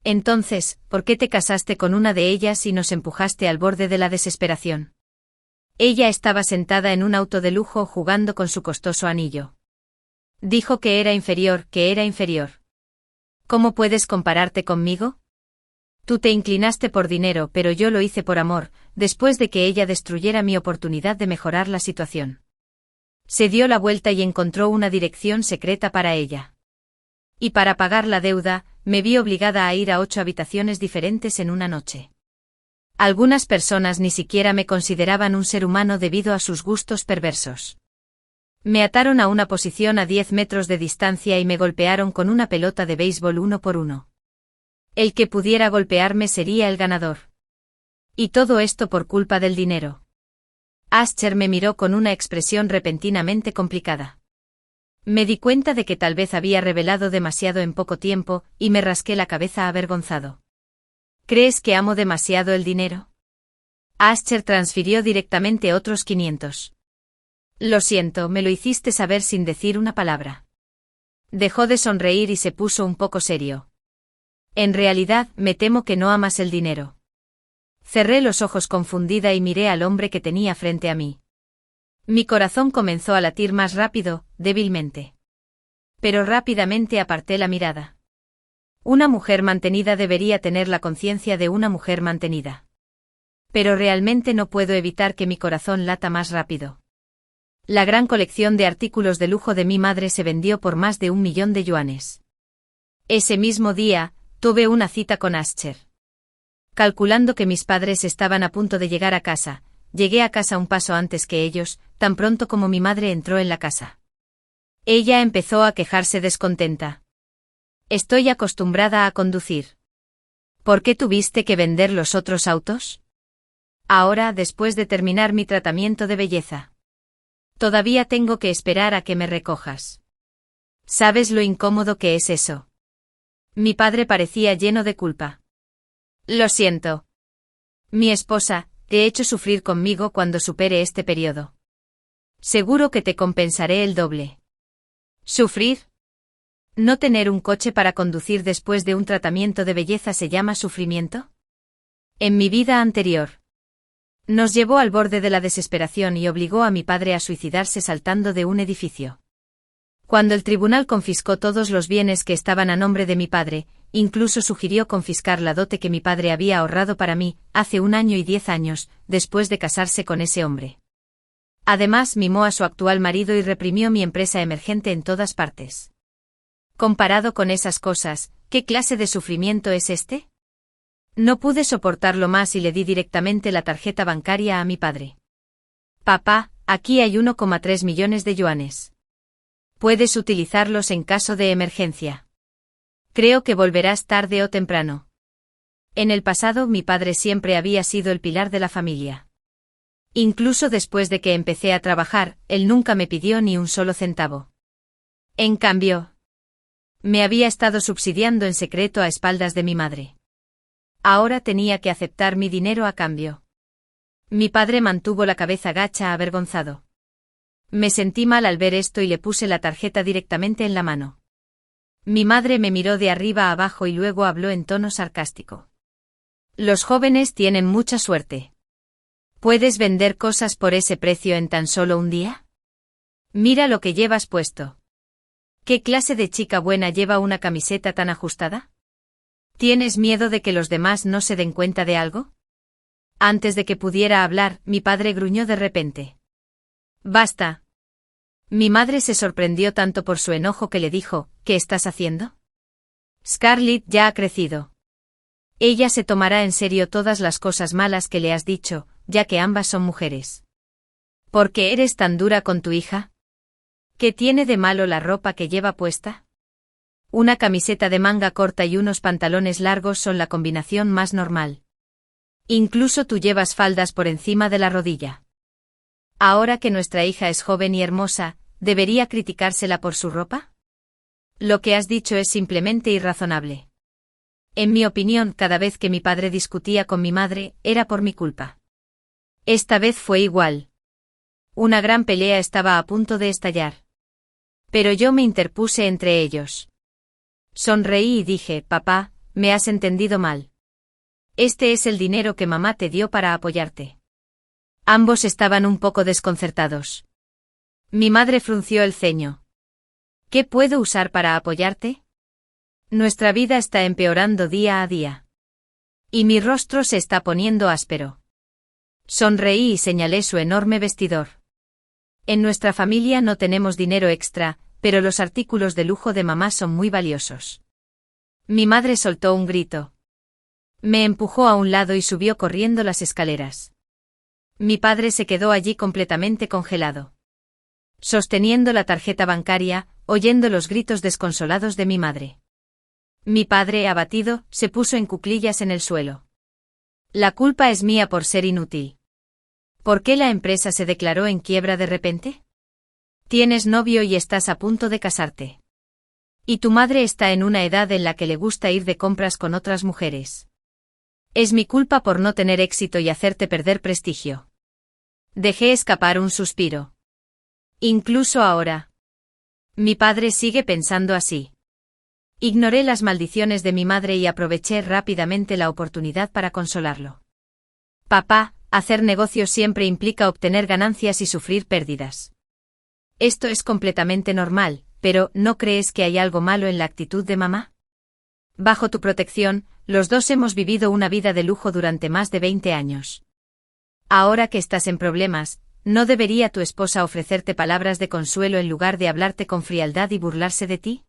Entonces, ¿por qué te casaste con una de ellas y nos empujaste al borde de la desesperación? Ella estaba sentada en un auto de lujo jugando con su costoso anillo. Dijo que era inferior, que era inferior. ¿Cómo puedes compararte conmigo? Tú te inclinaste por dinero, pero yo lo hice por amor, después de que ella destruyera mi oportunidad de mejorar la situación. Se dio la vuelta y encontró una dirección secreta para ella. Y para pagar la deuda, me vi obligada a ir a 8 habitaciones diferentes en una noche. Algunas personas ni siquiera me consideraban un ser humano debido a sus gustos perversos. Me ataron a una posición a 10 metros de distancia y me golpearon con una pelota de béisbol 1 por 1. El que pudiera golpearme sería el ganador. Y todo esto por culpa del dinero. Ascher me miró con una expresión repentinamente complicada. Me di cuenta de que tal vez había revelado demasiado en poco tiempo, y me rasqué la cabeza avergonzado. ¿Crees que amo demasiado el dinero? Ascher transfirió directamente otros 500. Lo siento, me lo hiciste saber sin decir una palabra. Dejó de sonreír y se puso un poco serio. En realidad, me temo que no amas el dinero. Cerré los ojos confundida y miré al hombre que tenía frente a mí. Mi corazón comenzó a latir más rápido, débilmente. Pero rápidamente aparté la mirada. Una mujer mantenida debería tener la conciencia de una mujer mantenida. Pero realmente no puedo evitar que mi corazón lata más rápido. La gran colección de artículos de lujo de mi madre se vendió por más de 1 millón de yuanes. Ese mismo día, tuve una cita con Ascher. Calculando que mis padres estaban a punto de llegar a casa, llegué a casa un paso antes que ellos, tan pronto como mi madre entró en la casa. Ella empezó a quejarse descontenta. Estoy acostumbrada a conducir. ¿Por qué tuviste que vender los otros autos? Ahora, después de terminar mi tratamiento de belleza. Todavía tengo que esperar a que me recojas. ¿Sabes lo incómodo que es eso? Mi padre parecía lleno de culpa. Lo siento. Mi esposa, te he hecho sufrir conmigo cuando supere este periodo. Seguro que te compensaré el doble. ¿Sufrir? ¿No tener un coche para conducir después de un tratamiento de belleza se llama sufrimiento? En mi vida anterior. Nos llevó al borde de la desesperación y obligó a mi padre a suicidarse saltando de un edificio. Cuando el tribunal confiscó todos los bienes que estaban a nombre de mi padre, incluso sugirió confiscar la dote que mi padre había ahorrado para mí, hace 1 año y 10 años, después de casarse con ese hombre. Además, mimó a su actual marido y reprimió mi empresa emergente en todas partes. Comparado con esas cosas, ¿qué clase de sufrimiento es este? No pude soportarlo más y le di directamente la tarjeta bancaria a mi padre. Papá, aquí hay 1,3 millones de yuanes. Puedes utilizarlos en caso de emergencia. Creo que volverás tarde o temprano. En el pasado mi padre siempre había sido el pilar de la familia. Incluso después de que empecé a trabajar, él nunca me pidió ni un solo centavo. En cambio, me había estado subsidiando en secreto a espaldas de mi madre. Ahora tenía que aceptar mi dinero a cambio. Mi padre mantuvo la cabeza gacha avergonzado. Me sentí mal al ver esto y le puse la tarjeta directamente en la mano. Mi madre me miró de arriba a abajo y luego habló en tono sarcástico. Los jóvenes tienen mucha suerte. ¿Puedes vender cosas por ese precio en tan solo un día? Mira lo que llevas puesto. ¿Qué clase de chica buena lleva una camiseta tan ajustada? ¿Tienes miedo de que los demás no se den cuenta de algo? Antes de que pudiera hablar, mi padre gruñó de repente. ¡Basta! Mi madre se sorprendió tanto por su enojo que le dijo, ¿qué estás haciendo? Scarlett ya ha crecido. Ella se tomará en serio todas las cosas malas que le has dicho, ya que ambas son mujeres. ¿Por qué eres tan dura con tu hija? ¿Qué tiene de malo la ropa que lleva puesta? Una camiseta de manga corta y unos pantalones largos son la combinación más normal. Incluso tú llevas faldas por encima de la rodilla. Ahora que nuestra hija es joven y hermosa, ¿debería criticársela por su ropa? Lo que has dicho es simplemente irrazonable. En mi opinión, cada vez que mi padre discutía con mi madre, era por mi culpa. Esta vez fue igual. Una gran pelea estaba a punto de estallar. Pero yo me interpuse entre ellos. Sonreí y dije, papá, me has entendido mal. Este es el dinero que mamá te dio para apoyarte. Ambos estaban un poco desconcertados. Mi madre frunció el ceño. ¿Qué puedo usar para apoyarte? Nuestra vida está empeorando día a día. Y mi rostro se está poniendo áspero. Sonreí y señalé su enorme vestidor. En nuestra familia no tenemos dinero extra, pero los artículos de lujo de mamá son muy valiosos. Mi madre soltó un grito. Me empujó a un lado y subió corriendo las escaleras. Mi padre se quedó allí completamente congelado. Sosteniendo la tarjeta bancaria, oyendo los gritos desconsolados de mi madre. Mi padre, abatido, se puso en cuclillas en el suelo. La culpa es mía por ser inútil. ¿Por qué la empresa se declaró en quiebra de repente? Tienes novio y estás a punto de casarte. Y tu madre está en una edad en la que le gusta ir de compras con otras mujeres. Es mi culpa por no tener éxito y hacerte perder prestigio. Dejé escapar un suspiro. Incluso ahora. Mi padre sigue pensando así. Ignoré las maldiciones de mi madre y aproveché rápidamente la oportunidad para consolarlo. Papá, hacer negocios siempre implica obtener ganancias y sufrir pérdidas. Esto es completamente normal, pero ¿no crees que hay algo malo en la actitud de mamá? Bajo tu protección, los dos hemos vivido una vida de lujo durante más de 20 años. Ahora que estás en problemas, ¿no debería tu esposa ofrecerte palabras de consuelo en lugar de hablarte con frialdad y burlarse de ti?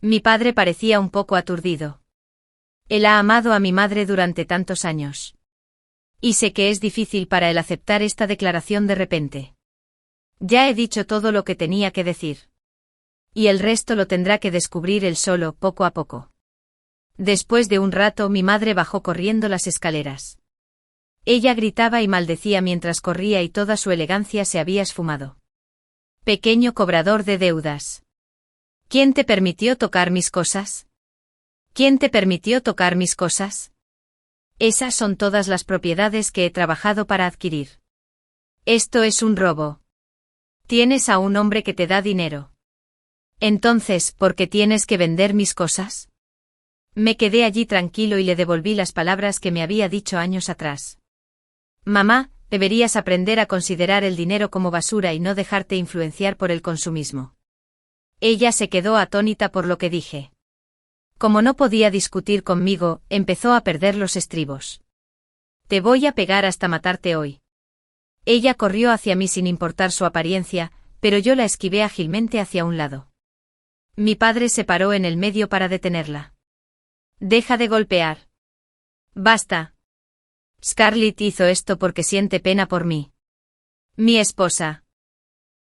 Mi padre parecía un poco aturdido. Él ha amado a mi madre durante tantos años. Y sé que es difícil para él aceptar esta declaración de repente. Ya he dicho todo lo que tenía que decir. Y el resto lo tendrá que descubrir él solo, poco a poco. Después de un rato mi madre bajó corriendo las escaleras. Ella gritaba y maldecía mientras corría y toda su elegancia se había esfumado. Pequeño cobrador de deudas. ¿Quién te permitió tocar mis cosas? ¿Quién te permitió tocar mis cosas? Esas son todas las propiedades que he trabajado para adquirir. Esto es un robo. Tienes a un hombre que te da dinero. Entonces, ¿por qué tienes que vender mis cosas? Me quedé allí tranquilo y le devolví las palabras que me había dicho años atrás. Mamá, deberías aprender a considerar el dinero como basura y no dejarte influenciar por el consumismo. Ella se quedó atónita por lo que dije. Como no podía discutir conmigo, empezó a perder los estribos. Te voy a pegar hasta matarte hoy. Ella corrió hacia mí sin importar su apariencia, pero yo la esquivé ágilmente hacia un lado. Mi padre se paró en el medio para detenerla. Deja de golpear. Basta. Scarlett hizo esto porque siente pena por mí. Mi esposa.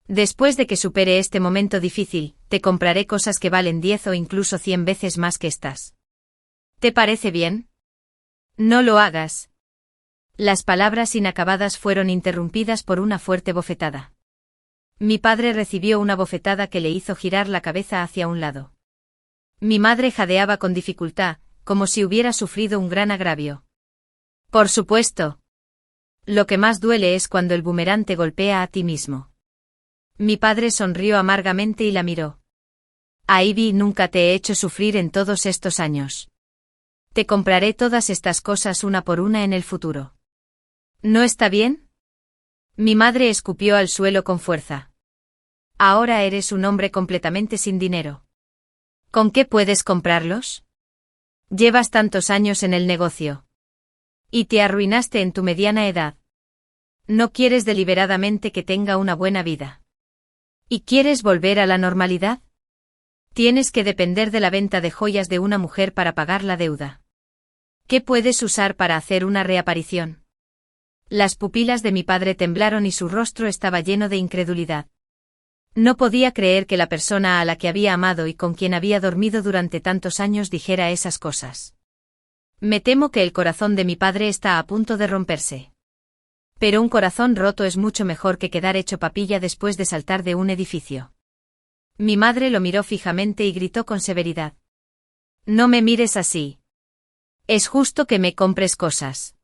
Después de que supere este momento difícil, te compraré cosas que valen 10 o incluso 100 veces más que estas. ¿Te parece bien? No lo hagas. Las palabras inacabadas fueron interrumpidas por una fuerte bofetada. Mi padre recibió una bofetada que le hizo girar la cabeza hacia un lado. Mi madre jadeaba con dificultad, como si hubiera sufrido un gran agravio. Por supuesto. Lo que más duele es cuando el boomerang te golpea a ti mismo. Mi padre sonrió amargamente y la miró. Ivy, nunca te he hecho sufrir en todos estos años. Te compraré todas estas cosas una por una en el futuro. ¿No está bien? Mi madre escupió al suelo con fuerza. Ahora eres un hombre completamente sin dinero. ¿Con qué puedes comprarlos? Llevas tantos años en el negocio. Y te arruinaste en tu mediana edad. No quieres deliberadamente que tenga una buena vida. ¿Y quieres volver a la normalidad? Tienes que depender de la venta de joyas de una mujer para pagar la deuda. ¿Qué puedes usar para hacer una reaparición? Las pupilas de mi padre temblaron y su rostro estaba lleno de incredulidad. No podía creer que la persona a la que había amado y con quien había dormido durante tantos años dijera esas cosas. Me temo que el corazón de mi padre está a punto de romperse. Pero un corazón roto es mucho mejor que quedar hecho papilla después de saltar de un edificio. Mi madre lo miró fijamente y gritó con severidad. No me mires así. Es justo que me compres cosas.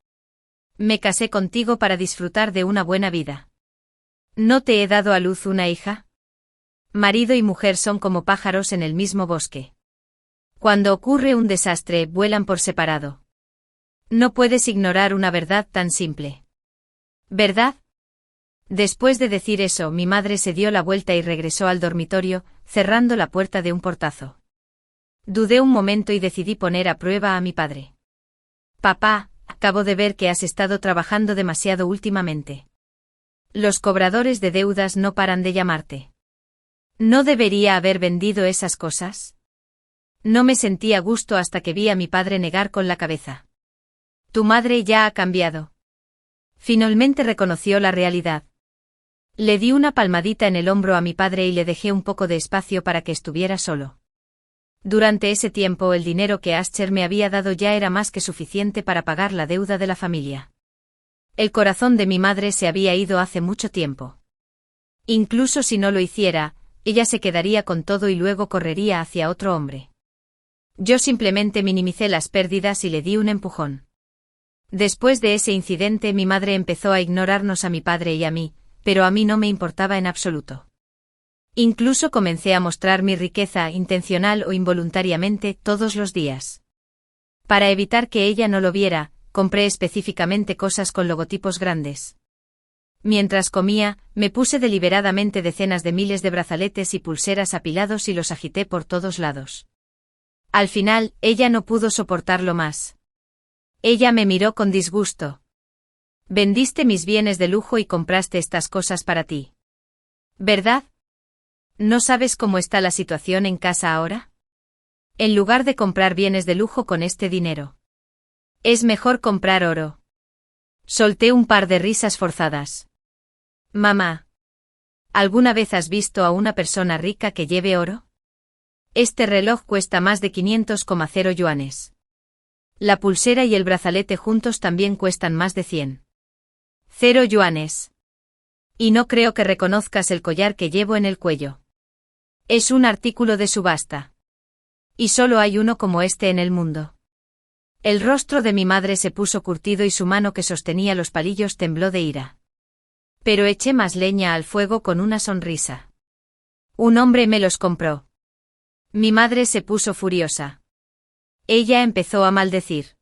Me casé contigo para disfrutar de una buena vida. ¿No te he dado a luz una hija? Marido y mujer son como pájaros en el mismo bosque. Cuando ocurre un desastre, vuelan por separado. No puedes ignorar una verdad tan simple. ¿Verdad? Después de decir eso, mi madre se dio la vuelta y regresó al dormitorio, cerrando la puerta de un portazo. Dudé un momento y decidí poner a prueba a mi padre. Papá, acabo de ver que has estado trabajando demasiado últimamente. Los cobradores de deudas no paran de llamarte. ¿No debería haber vendido esas cosas? No me sentí a gusto hasta que vi a mi padre negar con la cabeza. Tu madre ya ha cambiado. Finalmente reconoció la realidad. Le di una palmadita en el hombro a mi padre y le dejé un poco de espacio para que estuviera solo. Durante ese tiempo el dinero que Asher me había dado ya era más que suficiente para pagar la deuda de la familia. El corazón de mi madre se había ido hace mucho tiempo. Incluso si no lo hiciera, ella se quedaría con todo y luego correría hacia otro hombre. Yo simplemente minimicé las pérdidas y le di un empujón. Después de ese incidente mi madre empezó a ignorarnos a mi padre y a mí, pero a mí no me importaba en absoluto. Incluso comencé a mostrar mi riqueza intencional o involuntariamente todos los días. Para evitar que ella no lo viera, compré específicamente cosas con logotipos grandes. Mientras comía, me puse deliberadamente decenas de miles de brazaletes y pulseras apilados y los agité por todos lados. Al final, ella no pudo soportarlo más. Ella me miró con disgusto. Vendiste mis bienes de lujo y compraste estas cosas para ti. ¿Verdad? ¿No sabes cómo está la situación en casa ahora? En lugar de comprar bienes de lujo con este dinero, es mejor comprar oro. Solté un par de risas forzadas. Mamá, ¿alguna vez has visto a una persona rica que lleve oro? Este reloj cuesta más de 500,0 yuanes. La pulsera y el brazalete juntos también cuestan más de 100,0 yuanes. Y no creo que reconozcas el collar que llevo en el cuello. Es un artículo de subasta. Y solo hay uno como este en el mundo. El rostro de mi madre se puso curtido y su mano que sostenía los palillos tembló de ira. Pero eché más leña al fuego con una sonrisa. Un hombre me los compró. Mi madre se puso furiosa. Ella empezó a maldecir.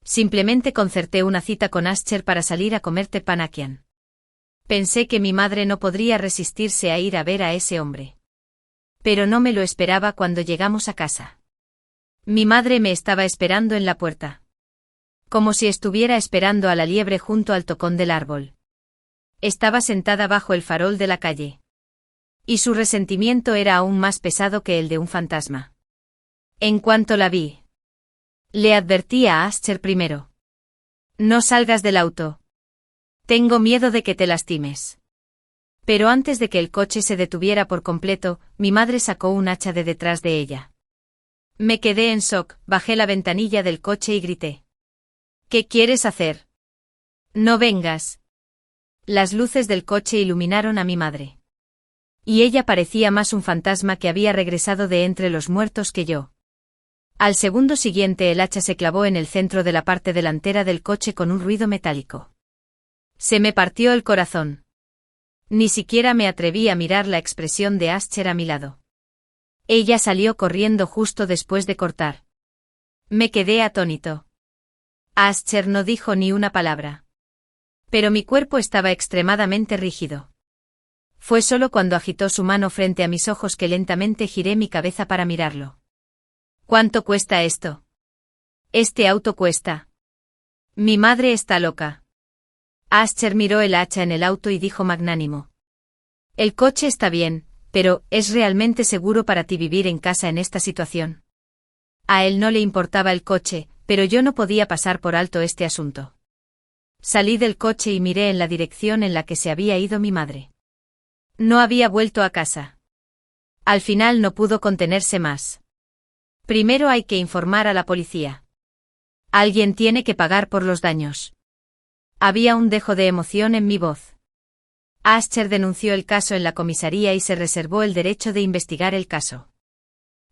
Simplemente concerté una cita con Asher para salir a comer teppanyaki. Pensé que mi madre no podría resistirse a ir a ver a ese hombre. Pero no me lo esperaba cuando llegamos a casa. Mi madre me estaba esperando en la puerta. Como si estuviera esperando a la liebre junto al tocón del árbol. Estaba sentada bajo el farol de la calle. Y su resentimiento era aún más pesado que el de un fantasma. En cuanto la vi, le advertí a Ascher primero. No salgas del auto. Tengo miedo de que te lastimes. Pero antes de que el coche se detuviera por completo, mi madre sacó un hacha de detrás de ella. Me quedé en shock, bajé la ventanilla del coche y grité. ¿Qué quieres hacer? No vengas. Las luces del coche iluminaron a mi madre. Y ella parecía más un fantasma que había regresado de entre los muertos que yo. Al segundo siguiente el hacha se clavó en el centro de la parte delantera del coche con un ruido metálico. Se me partió el corazón. Ni siquiera me atreví a mirar la expresión de Ascher a mi lado. Ella salió corriendo justo después de cortar. Me quedé atónito. Ascher no dijo ni una palabra. Pero mi cuerpo estaba extremadamente rígido. Fue solo cuando agitó su mano frente a mis ojos que lentamente giré mi cabeza para mirarlo. ¿Cuánto cuesta esto? Este auto cuesta. Mi madre está loca. Ascher miró el hacha en el auto y dijo magnánimo. El coche está bien, pero ¿es realmente seguro para ti vivir en casa en esta situación? A él no le importaba el coche, pero yo no podía pasar por alto este asunto. Salí del coche y miré en la dirección en la que se había ido mi madre. No había vuelto a casa. Al final no pudo contenerse más. Primero hay que informar a la policía. Alguien tiene que pagar por los daños. Había un dejo de emoción en mi voz. Ascher denunció el caso en la comisaría y se reservó el derecho de investigar el caso.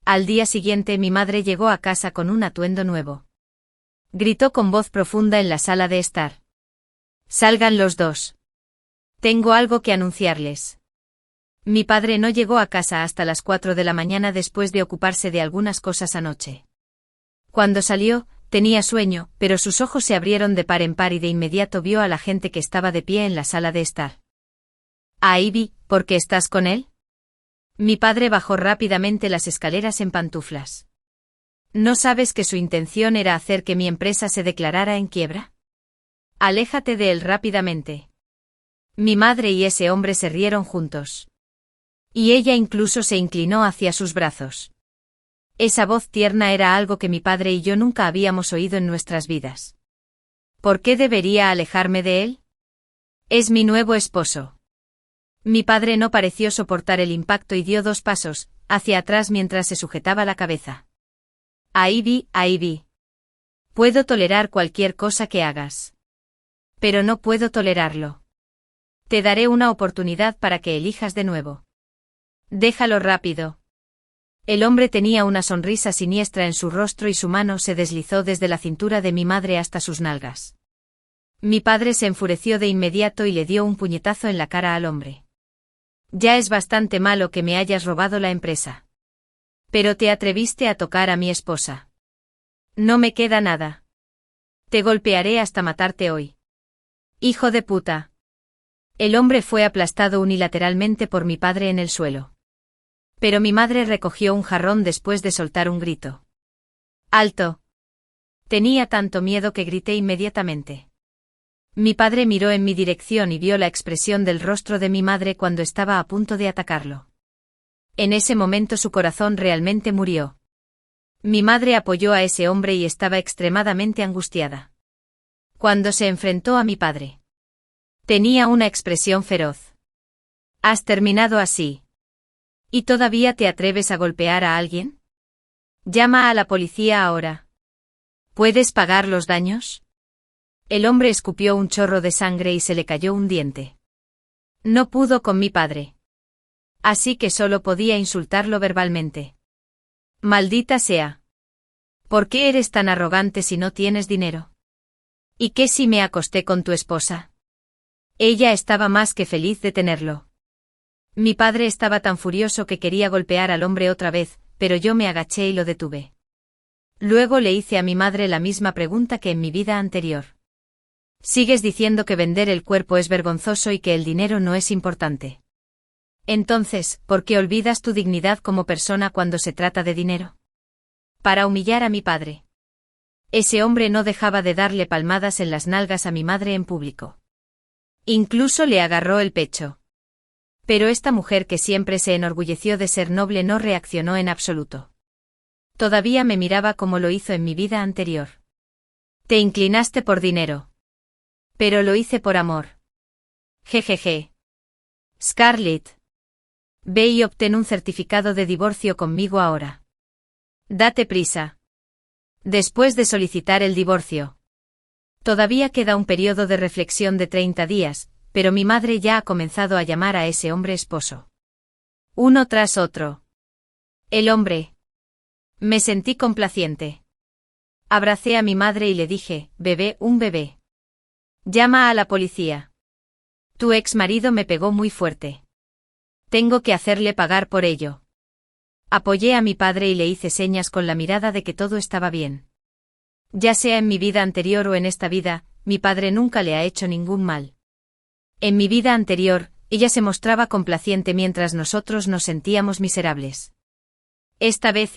Al día siguiente mi madre llegó a casa con un atuendo nuevo. Gritó con voz profunda en la sala de estar. Salgan los dos. Tengo algo que anunciarles. Mi padre no llegó a casa hasta las 4 de la mañana después de ocuparse de algunas cosas anoche. Cuando salió, tenía sueño, pero sus ojos se abrieron de par en par y de inmediato vio a la gente que estaba de pie en la sala de estar. Ivy, ¿por qué estás con él? Mi padre bajó rápidamente las escaleras en pantuflas. ¿No sabes que su intención era hacer que mi empresa se declarara en quiebra? Aléjate de él rápidamente. Mi madre y ese hombre se rieron juntos. Y ella incluso se inclinó hacia sus brazos. Esa voz tierna era algo que mi padre y yo nunca habíamos oído en nuestras vidas. ¿Por qué debería alejarme de él? Es mi nuevo esposo. Mi padre no pareció soportar el impacto y dio 2 pasos hacia atrás mientras se sujetaba la cabeza. Ivy. Puedo tolerar cualquier cosa que hagas. Pero no puedo tolerarlo. Te daré una oportunidad para que elijas de nuevo. Déjalo rápido. El hombre tenía una sonrisa siniestra en su rostro y su mano se deslizó desde la cintura de mi madre hasta sus nalgas. Mi padre se enfureció de inmediato y le dio un puñetazo en la cara al hombre. Ya es bastante malo que me hayas robado la empresa. Pero te atreviste a tocar a mi esposa. No me queda nada. Te golpearé hasta matarte hoy. Hijo de puta. El hombre fue aplastado unilateralmente por mi padre en el suelo. Pero mi madre recogió un jarrón después de soltar un grito. ¡Alto! Tenía tanto miedo que grité inmediatamente. Mi padre miró en mi dirección y vio la expresión del rostro de mi madre cuando estaba a punto de atacarlo. En ese momento su corazón realmente murió. Mi madre apoyó a ese hombre y estaba extremadamente angustiada. Cuando se enfrentó a mi padre, tenía una expresión feroz. ¿Has terminado así? ¿Y todavía te atreves a golpear a alguien? Llama a la policía ahora. ¿Puedes pagar los daños? El hombre escupió un chorro de sangre y se le cayó un diente. No pudo con mi padre. Así que solo podía insultarlo verbalmente. Maldita sea. ¿Por qué eres tan arrogante si no tienes dinero? ¿Y qué si me acosté con tu esposa? Ella estaba más que feliz de tenerlo. Mi padre estaba tan furioso que quería golpear al hombre otra vez, pero yo me agaché y lo detuve. Luego le hice a mi madre la misma pregunta que en mi vida anterior. Sigues diciendo que vender el cuerpo es vergonzoso y que el dinero no es importante. Entonces, ¿por qué olvidas tu dignidad como persona cuando se trata de dinero? Para humillar a mi padre. Ese hombre no dejaba de darle palmadas en las nalgas a mi madre en público. Incluso le agarró el pecho. Pero esta mujer que siempre se enorgulleció de ser noble no reaccionó en absoluto. Todavía me miraba como lo hizo en mi vida anterior. Te inclinaste por dinero. Pero lo hice por amor. Jejeje. Scarlett. Ve y obtén un certificado de divorcio conmigo ahora. Date prisa. Después de solicitar el divorcio. Todavía queda un periodo de reflexión de 30 días, pero mi madre ya ha comenzado a llamar a ese hombre esposo. Uno tras otro. El hombre. Me sentí complaciente. Abracé a mi madre y le dije, bebé, un bebé. Llama a la policía. Tu ex marido me pegó muy fuerte. Tengo que hacerle pagar por ello. Apoyé a mi padre y le hice señas con la mirada de que todo estaba bien. Ya sea en mi vida anterior o en esta vida, mi padre nunca le ha hecho ningún mal. En mi vida anterior, ella se mostraba complaciente mientras nosotros nos sentíamos miserables. Esta vez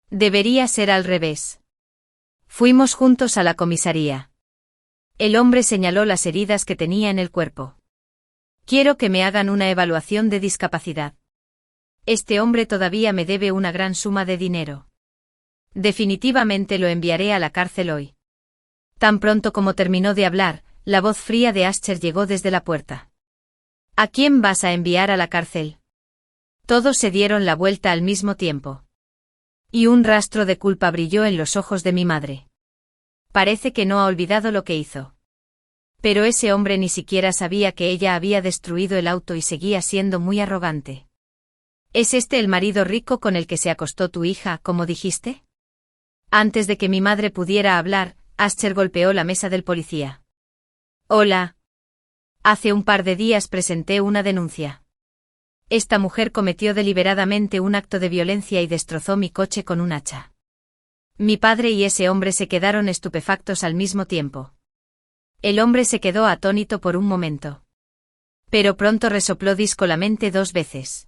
debería ser al revés. Fuimos juntos a la comisaría. El hombre señaló las heridas que tenía en el cuerpo. Quiero que me hagan una evaluación de discapacidad. Este hombre todavía me debe una gran suma de dinero. Definitivamente lo enviaré a la cárcel hoy. Tan pronto como terminó de hablar, la voz fría de Ascher llegó desde la puerta. ¿A quién vas a enviar a la cárcel? Todos se dieron la vuelta al mismo tiempo. Y un rastro de culpa brilló en los ojos de mi madre. Parece que no ha olvidado lo que hizo. Pero ese hombre ni siquiera sabía que ella había destruido el auto y seguía siendo muy arrogante. ¿Es este el marido rico con el que se acostó tu hija, como dijiste? Antes de que mi madre pudiera hablar, Ascher golpeó la mesa del policía. Hola. Hace un par de días presenté una denuncia. Esta mujer cometió deliberadamente un acto de violencia y destrozó mi coche con un hacha. Mi padre y ese hombre se quedaron estupefactos al mismo tiempo. El hombre se quedó atónito por un momento. Pero pronto resopló díscolamente 2 veces.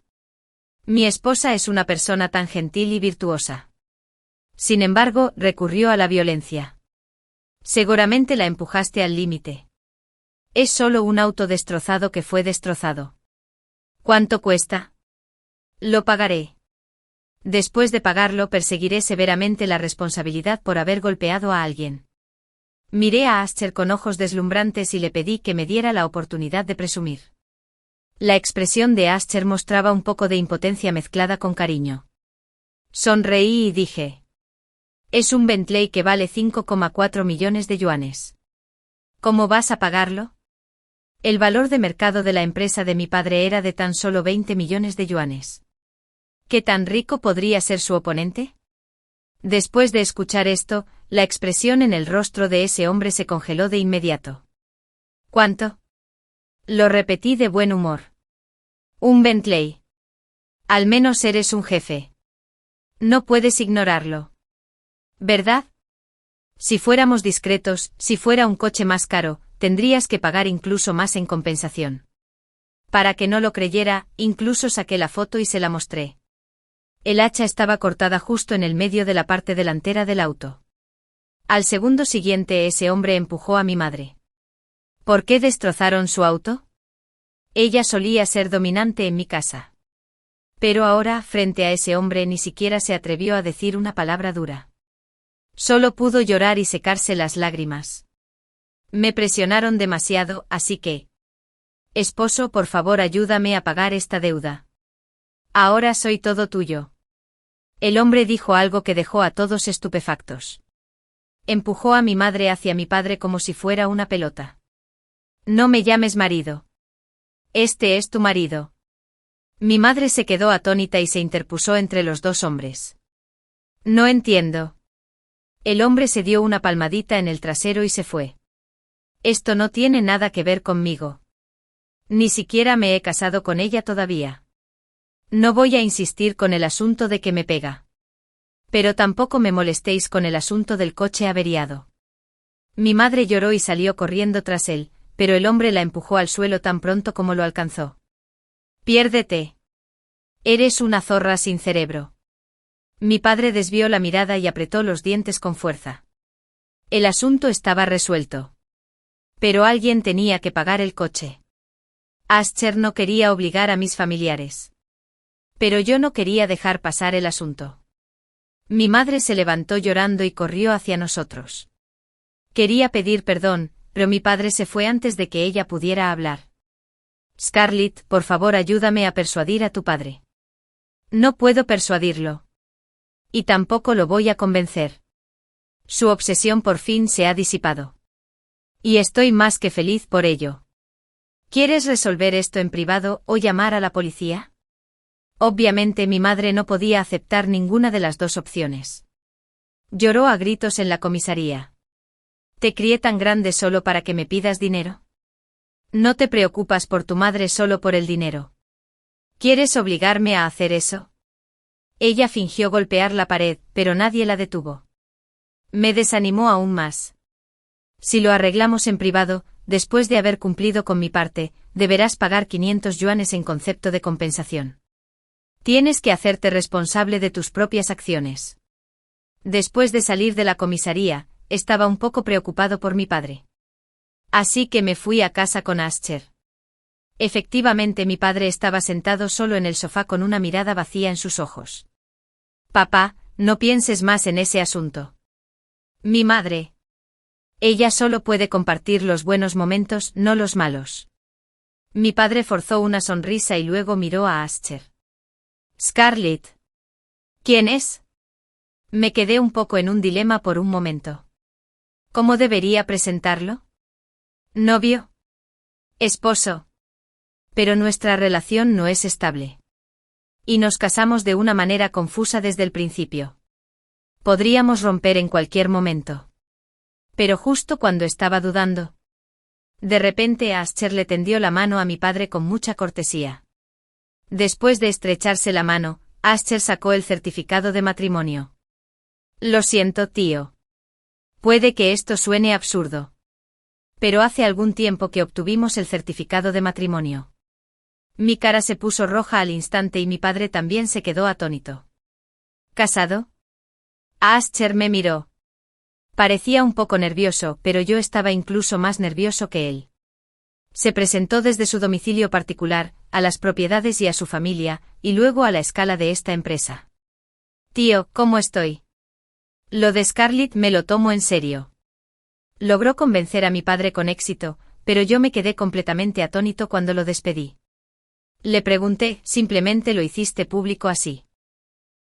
Mi esposa es una persona tan gentil y virtuosa. Sin embargo, recurrió a la violencia. Seguramente la empujaste al límite. Es solo un auto destrozado que fue destrozado. ¿Cuánto cuesta? Lo pagaré. Después de pagarlo perseguiré severamente la responsabilidad por haber golpeado a alguien. Miré a Ascher con ojos deslumbrantes y le pedí que me diera la oportunidad de presumir. La expresión de Ascher mostraba un poco de impotencia mezclada con cariño. Sonreí y dije. Es un Bentley que vale 5,4 millones de yuanes. ¿Cómo vas a pagarlo? El valor de mercado de la empresa de mi padre era de tan solo 20 millones de yuanes. ¿Qué tan rico podría ser su oponente? Después de escuchar esto, la expresión en el rostro de ese hombre se congeló de inmediato. ¿Cuánto? Lo repetí de buen humor. Un Bentley. Al menos eres un jefe. No puedes ignorarlo. ¿Verdad? Si fuéramos discretos, si fuera un coche más caro, tendrías que pagar incluso más en compensación. Para que no lo creyera, incluso saqué la foto y se la mostré. El hacha estaba cortada justo en el medio de la parte delantera del auto. Al segundo siguiente ese hombre empujó a mi madre. ¿Por qué destrozaron su auto? Ella solía ser dominante en mi casa. Pero ahora, frente a ese hombre, ni siquiera se atrevió a decir una palabra dura. Solo pudo llorar y secarse las lágrimas. Me presionaron demasiado, así que... Esposo, por favor, ayúdame a pagar esta deuda. Ahora soy todo tuyo. El hombre dijo algo que dejó a todos estupefactos. Empujó a mi madre hacia mi padre como si fuera una pelota. No me llames marido. Este es tu marido. Mi madre se quedó atónita y se interpuso entre los dos hombres. No entiendo. El hombre se dio una palmadita en el trasero y se fue. Esto no tiene nada que ver conmigo. Ni siquiera me he casado con ella todavía. No voy a insistir con el asunto de que me pega. Pero tampoco me molestéis con el asunto del coche averiado. Mi madre lloró y salió corriendo tras él, pero el hombre la empujó al suelo tan pronto como lo alcanzó. Piérdete. Eres una zorra sin cerebro. Mi padre desvió la mirada y apretó los dientes con fuerza. El asunto estaba resuelto. Pero alguien tenía que pagar el coche. Ascher no quería obligar a mis familiares. Pero yo no quería dejar pasar el asunto. Mi madre se levantó llorando y corrió hacia nosotros. Quería pedir perdón, pero mi padre se fue antes de que ella pudiera hablar. Scarlett, por favor, ayúdame a persuadir a tu padre. No puedo persuadirlo. Y tampoco lo voy a convencer. Su obsesión por fin se ha disipado. Y estoy más que feliz por ello. ¿Quieres resolver esto en privado o llamar a la policía? Obviamente mi madre no podía aceptar ninguna de las dos opciones. Lloró a gritos en la comisaría. ¿Te crié tan grande solo para que me pidas dinero? No te preocupas por tu madre solo por el dinero. ¿Quieres obligarme a hacer eso? Ella fingió golpear la pared, pero nadie la detuvo. Me desanimó aún más. Si lo arreglamos en privado, después de haber cumplido con mi parte, deberás pagar 500 yuanes en concepto de compensación. Tienes que hacerte responsable de tus propias acciones. Después de salir de la comisaría, estaba un poco preocupado por mi padre. Así que me fui a casa con Ascher. Efectivamente, mi padre estaba sentado solo en el sofá con una mirada vacía en sus ojos. Papá, no pienses más en ese asunto. Mi madre. Ella solo puede compartir los buenos momentos, no los malos. Mi padre forzó una sonrisa y luego miró a Ascher. Scarlett. ¿Quién es? Me quedé un poco en un dilema por un momento. ¿Cómo debería presentarlo? ¿Novio? ¿Esposo? Pero nuestra relación no es estable. Y nos casamos de una manera confusa desde el principio. Podríamos romper en cualquier momento. Pero justo cuando estaba dudando. De repente Ascher le tendió la mano a mi padre con mucha cortesía. Después de estrecharse la mano, Ascher sacó el certificado de matrimonio. Lo siento, tío. Puede que esto suene absurdo. Pero hace algún tiempo que obtuvimos el certificado de matrimonio. Mi cara se puso roja al instante y mi padre también se quedó atónito. ¿Casado? Ascher me miró. Parecía un poco nervioso, pero yo estaba incluso más nervioso que él. Se presentó desde su domicilio particular, a las propiedades y a su familia, y luego a la escala de esta empresa. Tío, ¿cómo estoy? Lo de Scarlett me lo tomo en serio. Logró convencer a mi padre con éxito, pero yo me quedé completamente atónito cuando lo despedí. Le pregunté, ¿simplemente lo hiciste público así?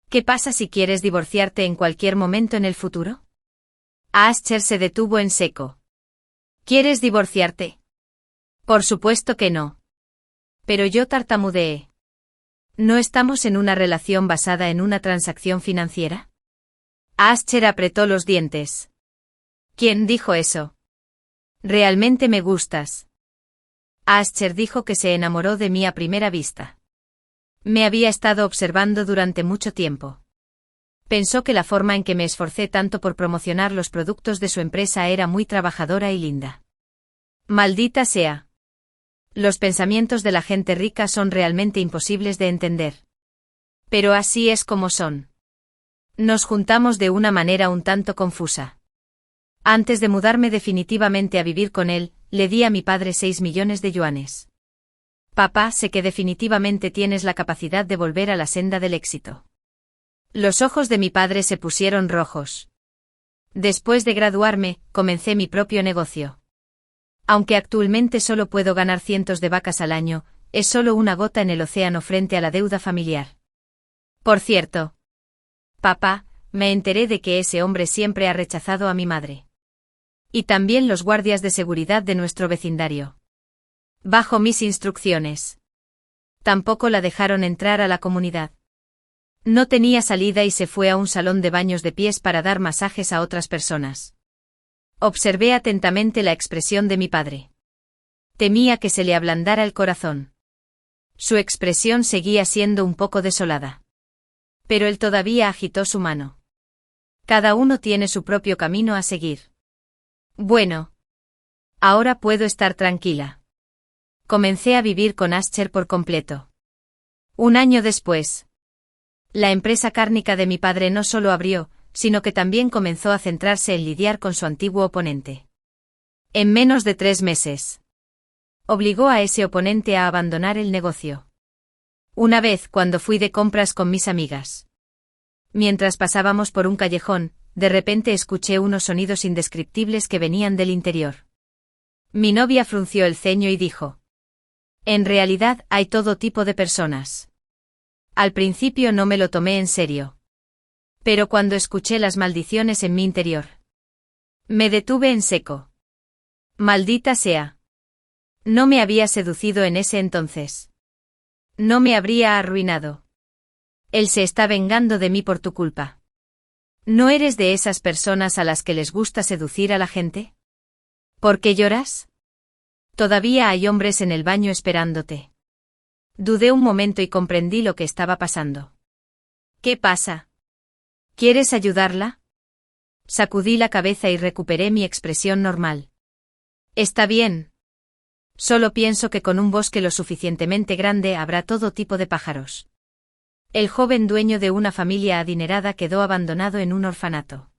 ¿Qué pasa si quieres divorciarte en cualquier momento en el futuro? Ascher se detuvo en seco. ¿Quieres divorciarte? Por supuesto que no. Pero yo tartamudeé. ¿No estamos en una relación basada en una transacción financiera? Ascher apretó los dientes. ¿Quién dijo eso? Realmente me gustas. Ascher dijo que se enamoró de mí a primera vista. Me había estado observando durante mucho tiempo. Pensó que la forma en que me esforcé tanto por promocionar los productos de su empresa era muy trabajadora y linda. Maldita sea. Los pensamientos de la gente rica son realmente imposibles de entender. Pero así es como son. Nos juntamos de una manera un tanto confusa. Antes de mudarme definitivamente a vivir con él, le di a mi padre 6 millones de yuanes. Papá, sé que definitivamente tienes la capacidad de volver a la senda del éxito. Los ojos de mi padre se pusieron rojos. Después de graduarme, comencé mi propio negocio. Aunque actualmente solo puedo ganar cientos de vacas al año, es solo una gota en el océano frente a la deuda familiar. Por cierto, papá, me enteré de que ese hombre siempre ha rechazado a mi madre. Y también los guardias de seguridad de nuestro vecindario. Bajo mis instrucciones. Tampoco la dejaron entrar a la comunidad. No tenía salida y se fue a un salón de baños de pies para dar masajes a otras personas. Observé atentamente la expresión de mi padre. Temía que se le ablandara el corazón. Su expresión seguía siendo un poco desolada. Pero él todavía agitó su mano. Cada uno tiene su propio camino a seguir. Bueno. Ahora puedo estar tranquila. Comencé a vivir con Ascher por completo. Un año después. La empresa cárnica de mi padre no solo abrió, sino que también comenzó a centrarse en lidiar con su antiguo oponente. En menos de 3 meses. Obligó a ese oponente a abandonar el negocio. Una vez, cuando fui de compras con mis amigas. Mientras pasábamos por un callejón, de repente escuché unos sonidos indescriptibles que venían del interior. Mi novia frunció el ceño y dijo: en realidad hay todo tipo de personas. Al principio no me lo tomé en serio. Pero cuando escuché las maldiciones en mi interior, me detuve en seco. Maldita sea. No me había seducido en ese entonces. No me habría arruinado. Él se está vengando de mí por tu culpa. ¿No eres de esas personas a las que les gusta seducir a la gente? ¿Por qué lloras? Todavía hay hombres en el baño esperándote. Dudé un momento y comprendí lo que estaba pasando. ¿Qué pasa? ¿Quieres ayudarla? Sacudí la cabeza y recuperé mi expresión normal. Está bien. Solo pienso que con un bosque lo suficientemente grande habrá todo tipo de pájaros. El joven dueño de una familia adinerada quedó abandonado en un orfanato.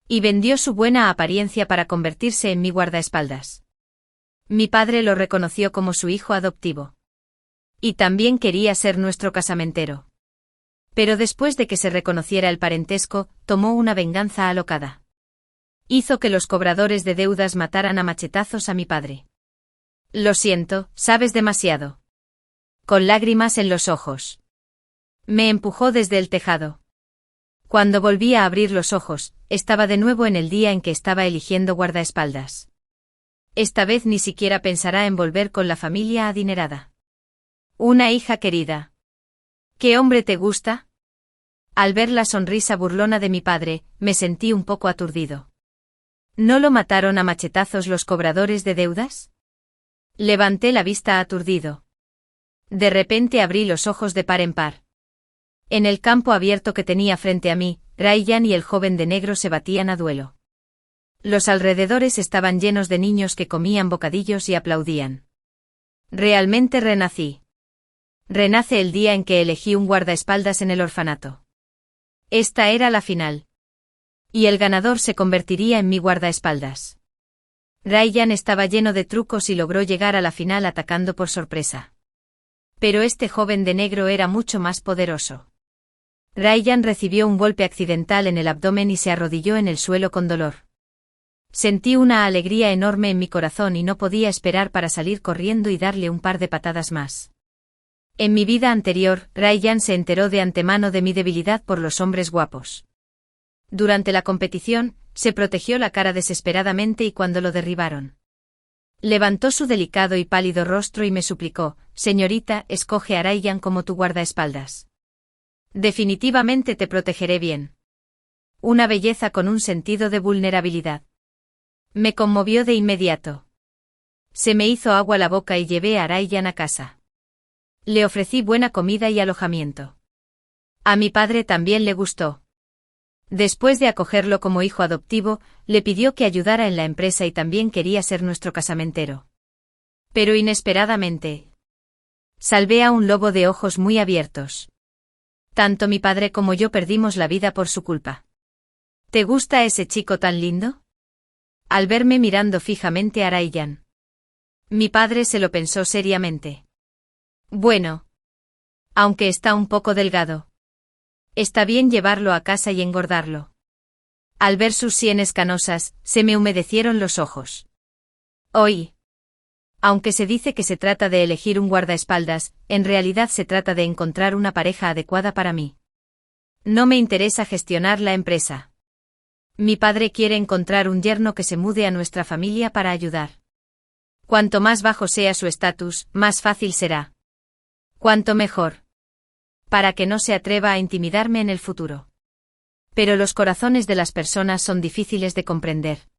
Y vendió su buena apariencia para convertirse en mi guardaespaldas. Mi padre lo reconoció como su hijo adoptivo. Y también quería ser nuestro casamentero. Pero después de que se reconociera el parentesco, tomó una venganza alocada. Hizo que los cobradores de deudas mataran a machetazos a mi padre. Lo siento, sabes demasiado. Con lágrimas en los ojos. Me empujó desde el tejado. Cuando volví a abrir los ojos, estaba de nuevo en el día en que estaba eligiendo guardaespaldas. Esta vez ni siquiera pensará en volver con la familia adinerada. Una hija querida. ¿Qué hombre te gusta? Al ver la sonrisa burlona de mi padre, me sentí un poco aturdido. ¿No lo mataron a machetazos los cobradores de deudas? Levanté la vista aturdido. De repente abrí los ojos de par en par. En el campo abierto que tenía frente a mí, Ryan y el joven de negro se batían a duelo. Los alrededores estaban llenos de niños que comían bocadillos y aplaudían. Realmente renací. Renace el día en que elegí un guardaespaldas en el orfanato. Esta era la final. Y el ganador se convertiría en mi guardaespaldas. Ryan estaba lleno de trucos y logró llegar a la final atacando por sorpresa. Pero este joven de negro era mucho más poderoso. Ryan recibió un golpe accidental en el abdomen y se arrodilló en el suelo con dolor. Sentí una alegría enorme en mi corazón y no podía esperar para salir corriendo y darle un par de patadas más. En mi vida anterior, Ryan se enteró de antemano de mi debilidad por los hombres guapos. Durante la competición, se protegió la cara desesperadamente y cuando lo derribaron, levantó su delicado y pálido rostro y me suplicó: señorita, escoge a Ryan como tu guardaespaldas. Definitivamente te protegeré bien. Una belleza con un sentido de vulnerabilidad. Me conmovió de inmediato. Se me hizo agua la boca y llevé a Ryan a casa. Le ofrecí buena comida y alojamiento. A mi padre también le gustó. Después de acogerlo como hijo adoptivo, le pidió que ayudara en la empresa y también quería ser nuestro casamentero. Pero inesperadamente, salvé a un lobo de ojos muy abiertos. Tanto mi padre como yo perdimos la vida por su culpa. ¿Te gusta ese chico tan lindo? Al verme mirando fijamente a Ryan, mi padre se lo pensó seriamente. Bueno, aunque está un poco delgado, está bien llevarlo a casa y engordarlo. Al ver sus sienes canosas, se me humedecieron los ojos. Hoy, aunque se dice que se trata de elegir un guardaespaldas, en realidad se trata de encontrar una pareja adecuada para mí. No me interesa gestionar la empresa. Mi padre quiere encontrar un yerno que se mude a nuestra familia para ayudar. Cuanto más bajo sea su estatus, más fácil será. Cuanto mejor. Para que no se atreva a intimidarme en el futuro. Pero los corazones de las personas son difíciles de comprender.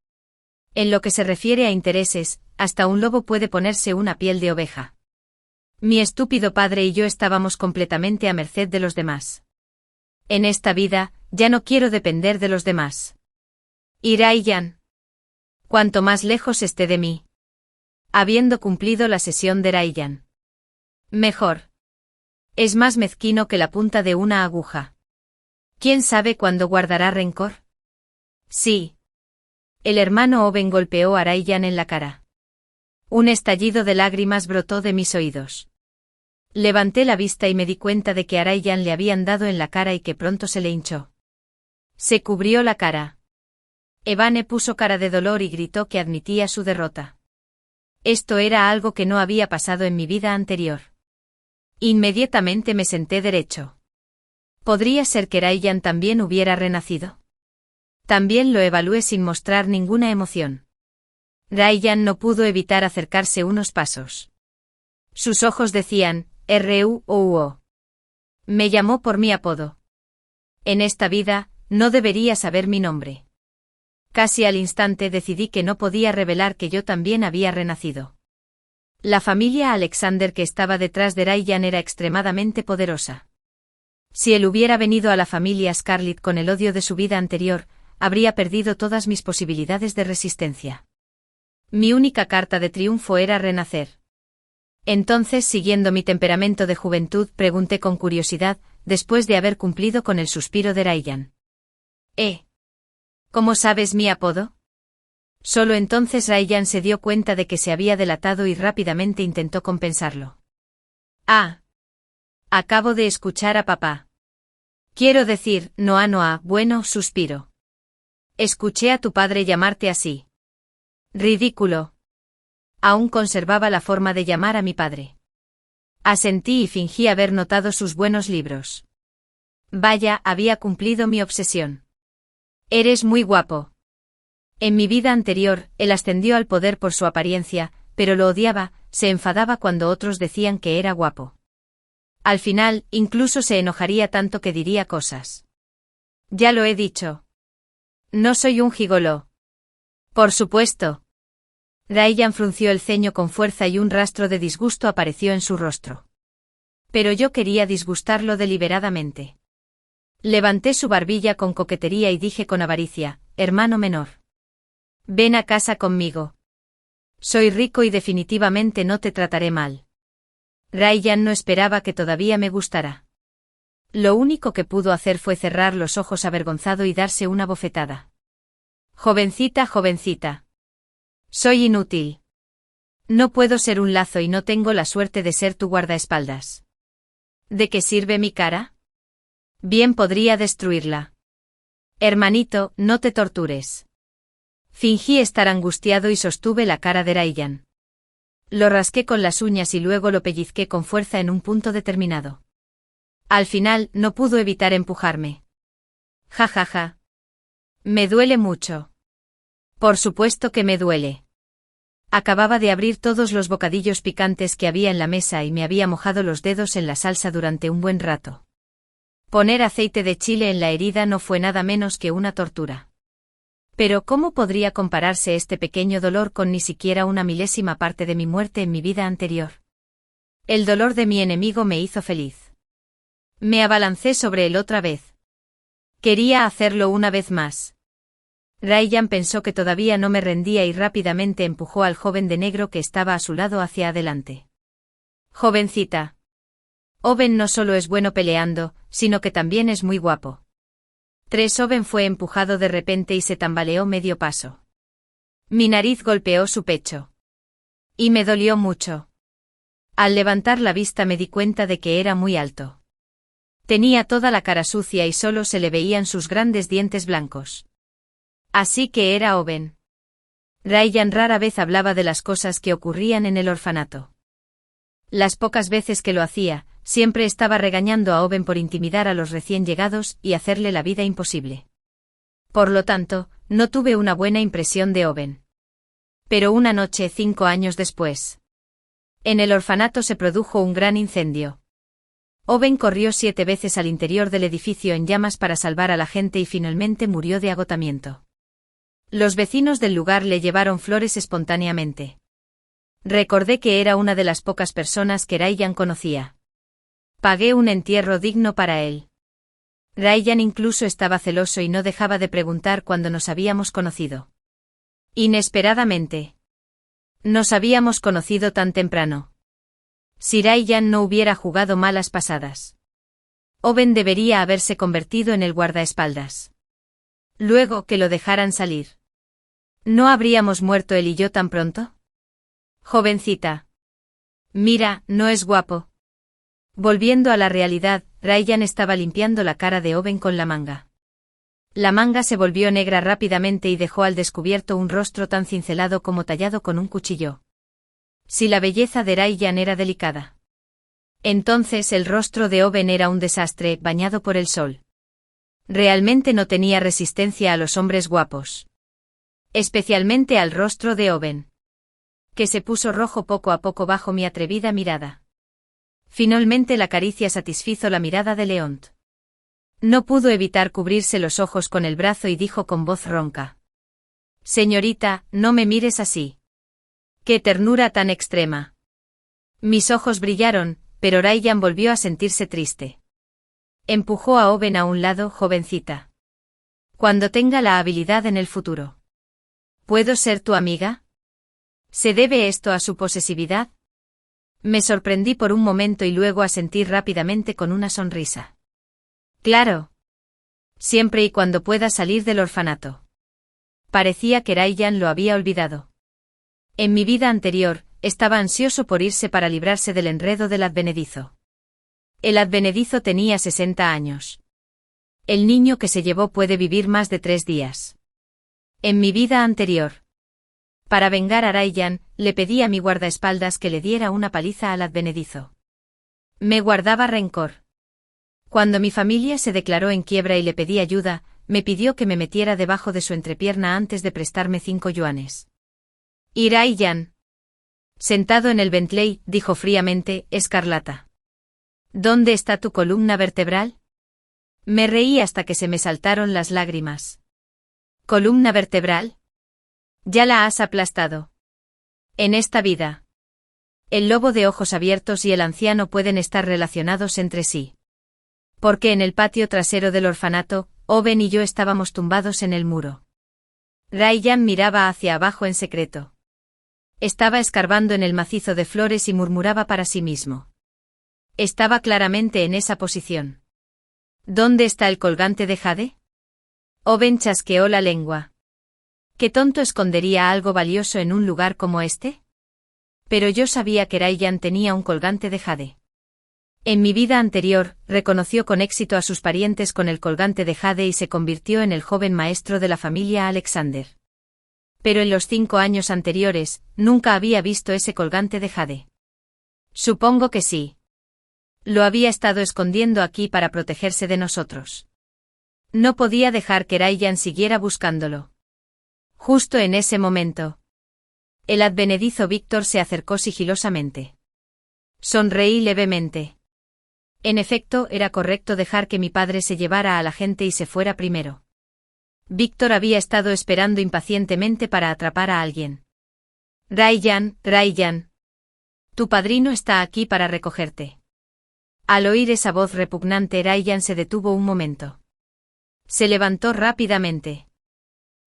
En lo que se refiere a intereses, hasta un lobo puede ponerse una piel de oveja. Mi estúpido padre y yo estábamos completamente a merced de los demás. En esta vida, ya no quiero depender de los demás. Y Ryan, cuanto más lejos esté de mí. Habiendo cumplido la sesión de Ryan, mejor. Es más mezquino que la punta de una aguja. ¿Quién sabe cuándo guardará rencor? Sí. El hermano Owen golpeó a Ryan en la cara. Un estallido de lágrimas brotó de mis oídos. Levanté la vista y me di cuenta de que a Ryan le habían dado en la cara y que pronto se le hinchó. Se cubrió la cara. Evane puso cara de dolor y gritó que admitía su derrota. Esto era algo que no había pasado en mi vida anterior. Inmediatamente me senté derecho. ¿Podría ser que Ryan también hubiera renacido? También lo evalué sin mostrar ninguna emoción. Ryan no pudo evitar acercarse unos pasos. Sus ojos decían, R-U-O-U-O. Me llamó por mi apodo. En esta vida, no debería saber mi nombre. Casi al instante decidí que no podía revelar que yo también había renacido. La familia Alexander que estaba detrás de Ryan era extremadamente poderosa. Si él hubiera venido a la familia Scarlett con el odio de su vida anterior, habría perdido todas mis posibilidades de resistencia. Mi única carta de triunfo era renacer. Entonces, siguiendo mi temperamento de juventud, pregunté con curiosidad, después de haber cumplido con el suspiro de Ryan. ¿Cómo sabes mi apodo? Solo entonces Ryan se dio cuenta de que se había delatado y rápidamente intentó compensarlo. Acabo de escuchar a papá. Quiero decir, Noah, bueno, suspiro. Escuché a tu padre llamarte así. Ridículo. Aún conservaba la forma de llamar a mi padre. Asentí y fingí haber notado sus buenos libros. Vaya, había cumplido mi obsesión. Eres muy guapo. En mi vida anterior, él ascendió al poder por su apariencia, pero lo odiaba, se enfadaba cuando otros decían que era guapo. Al final, incluso se enojaría tanto que diría cosas. Ya lo he dicho. No soy un gigoló. Por supuesto. Ryan frunció el ceño con fuerza y un rastro de disgusto apareció en su rostro. Pero yo quería disgustarlo deliberadamente. Levanté su barbilla con coquetería y dije con avaricia, hermano menor. Ven a casa conmigo. Soy rico y definitivamente no te trataré mal. Ryan no esperaba que todavía me gustara. Lo único que pudo hacer fue cerrar los ojos avergonzado y darse una bofetada. Jovencita, jovencita. Soy inútil. No puedo ser un lazo y no tengo la suerte de ser tu guardaespaldas. ¿De qué sirve mi cara? Bien podría destruirla. Hermanito, no te tortures. Fingí estar angustiado y sostuve la cara de Ryan. Lo rasqué con las uñas y luego lo pellizqué con fuerza en un punto determinado. Al final, no pudo evitar empujarme. Ja ja ja. Me duele mucho. Por supuesto que me duele. Acababa de abrir todos los bocadillos picantes que había en la mesa y me había mojado los dedos en la salsa durante un buen rato. Poner aceite de chile en la herida no fue nada menos que una tortura. Pero ¿cómo podría compararse este pequeño dolor con ni siquiera una milésima parte de mi muerte en mi vida anterior? El dolor de mi enemigo me hizo feliz. Me abalancé sobre él otra vez. Quería hacerlo una vez más. Ryan pensó que todavía no me rendía y rápidamente empujó al joven de negro que estaba a su lado hacia adelante. Jovencita. Owen no solo es bueno peleando, sino que también es muy guapo. Owen fue empujado de repente y se tambaleó medio paso. Mi nariz golpeó su pecho. Y me dolió mucho. Al levantar la vista me di cuenta de que era muy alto. Tenía toda la cara sucia y solo se le veían sus grandes dientes blancos. Así que era Owen. Ryan rara vez hablaba de las cosas que ocurrían en el orfanato. Las pocas veces que lo hacía, siempre estaba regañando a Owen por intimidar a los recién llegados y hacerle la vida imposible. Por lo tanto, no tuve una buena impresión de Owen. Pero una noche 5 años después. En el orfanato se produjo un gran incendio. Owen corrió 7 veces al interior del edificio en llamas para salvar a la gente y finalmente murió de agotamiento. Los vecinos del lugar le llevaron flores espontáneamente. Recordé que era una de las pocas personas que Ryan conocía. Pagué un entierro digno para él. Ryan incluso estaba celoso y no dejaba de preguntar cuándo nos habíamos conocido. Inesperadamente. Nos habíamos conocido tan temprano. Si Ryan no hubiera jugado malas pasadas. Owen debería haberse convertido en el guardaespaldas. Luego que lo dejaran salir. ¿No habríamos muerto él y yo tan pronto? Jovencita. Mira, no es guapo. Volviendo a la realidad, Ryan estaba limpiando la cara de Owen con la manga. La manga se volvió negra rápidamente y dejó al descubierto un rostro tan cincelado como tallado con un cuchillo. Si la belleza de Ryan era delicada. Entonces el rostro de Owen era un desastre, bañado por el sol. Realmente no tenía resistencia a los hombres guapos. Especialmente al rostro de Owen. Que se puso rojo poco a poco bajo mi atrevida mirada. Finalmente la caricia satisfizo la mirada de Leont. No pudo evitar cubrirse los ojos con el brazo y dijo con voz ronca. Señorita, no me mires así. ¡Qué ternura tan extrema! Mis ojos brillaron, pero Ryan volvió a sentirse triste. Empujó a Owen a un lado, jovencita. Cuando tenga la habilidad en el futuro. ¿Puedo ser tu amiga? ¿Se debe esto a su posesividad? Me sorprendí por un momento y luego asentí rápidamente con una sonrisa. Claro. Siempre y cuando pueda salir del orfanato. Parecía que Ryan lo había olvidado. En mi vida anterior, estaba ansioso por irse para librarse del enredo del advenedizo. El advenedizo tenía 60 años. El niño que se llevó puede vivir más de 3 días. En mi vida anterior. Para vengar a Ryan, le pedí a mi guardaespaldas que le diera una paliza al advenedizo. Me guardaba rencor. Cuando mi familia se declaró en quiebra y le pedí ayuda, me pidió que me metiera debajo de su entrepierna antes de prestarme 5 yuanes. Y Ryan. Sentado en el Bentley, dijo fríamente, Escarlata. ¿Dónde está tu columna vertebral? Me reí hasta que se me saltaron las lágrimas. ¿Columna vertebral? Ya la has aplastado. En esta vida. El lobo de ojos abiertos y el anciano pueden estar relacionados entre sí. Porque en el patio trasero del orfanato, Owen y yo estábamos tumbados en el muro. Ryan miraba hacia abajo en secreto. Estaba escarbando en el macizo de flores y murmuraba para sí mismo. Estaba claramente en esa posición. ¿Dónde está el colgante de jade? Owen chasqueó la lengua. ¿Qué tonto escondería algo valioso en un lugar como este? Pero yo sabía que Ryan tenía un colgante de jade. En mi vida anterior, reconoció con éxito a sus parientes con el colgante de jade y se convirtió en el joven maestro de la familia Alexander. Pero en los 5 años anteriores, nunca había visto ese colgante de jade. Supongo que sí. Lo había estado escondiendo aquí para protegerse de nosotros. No podía dejar que Ryan siguiera buscándolo. Justo en ese momento. El advenedizo Víctor se acercó sigilosamente. Sonreí levemente. En efecto, era correcto dejar que mi padre se llevara a la gente y se fuera primero. Víctor había estado esperando impacientemente para atrapar a alguien. Ryan. Tu padrino está aquí para recogerte. Al oír esa voz repugnante, Ryan se detuvo un momento. Se levantó rápidamente.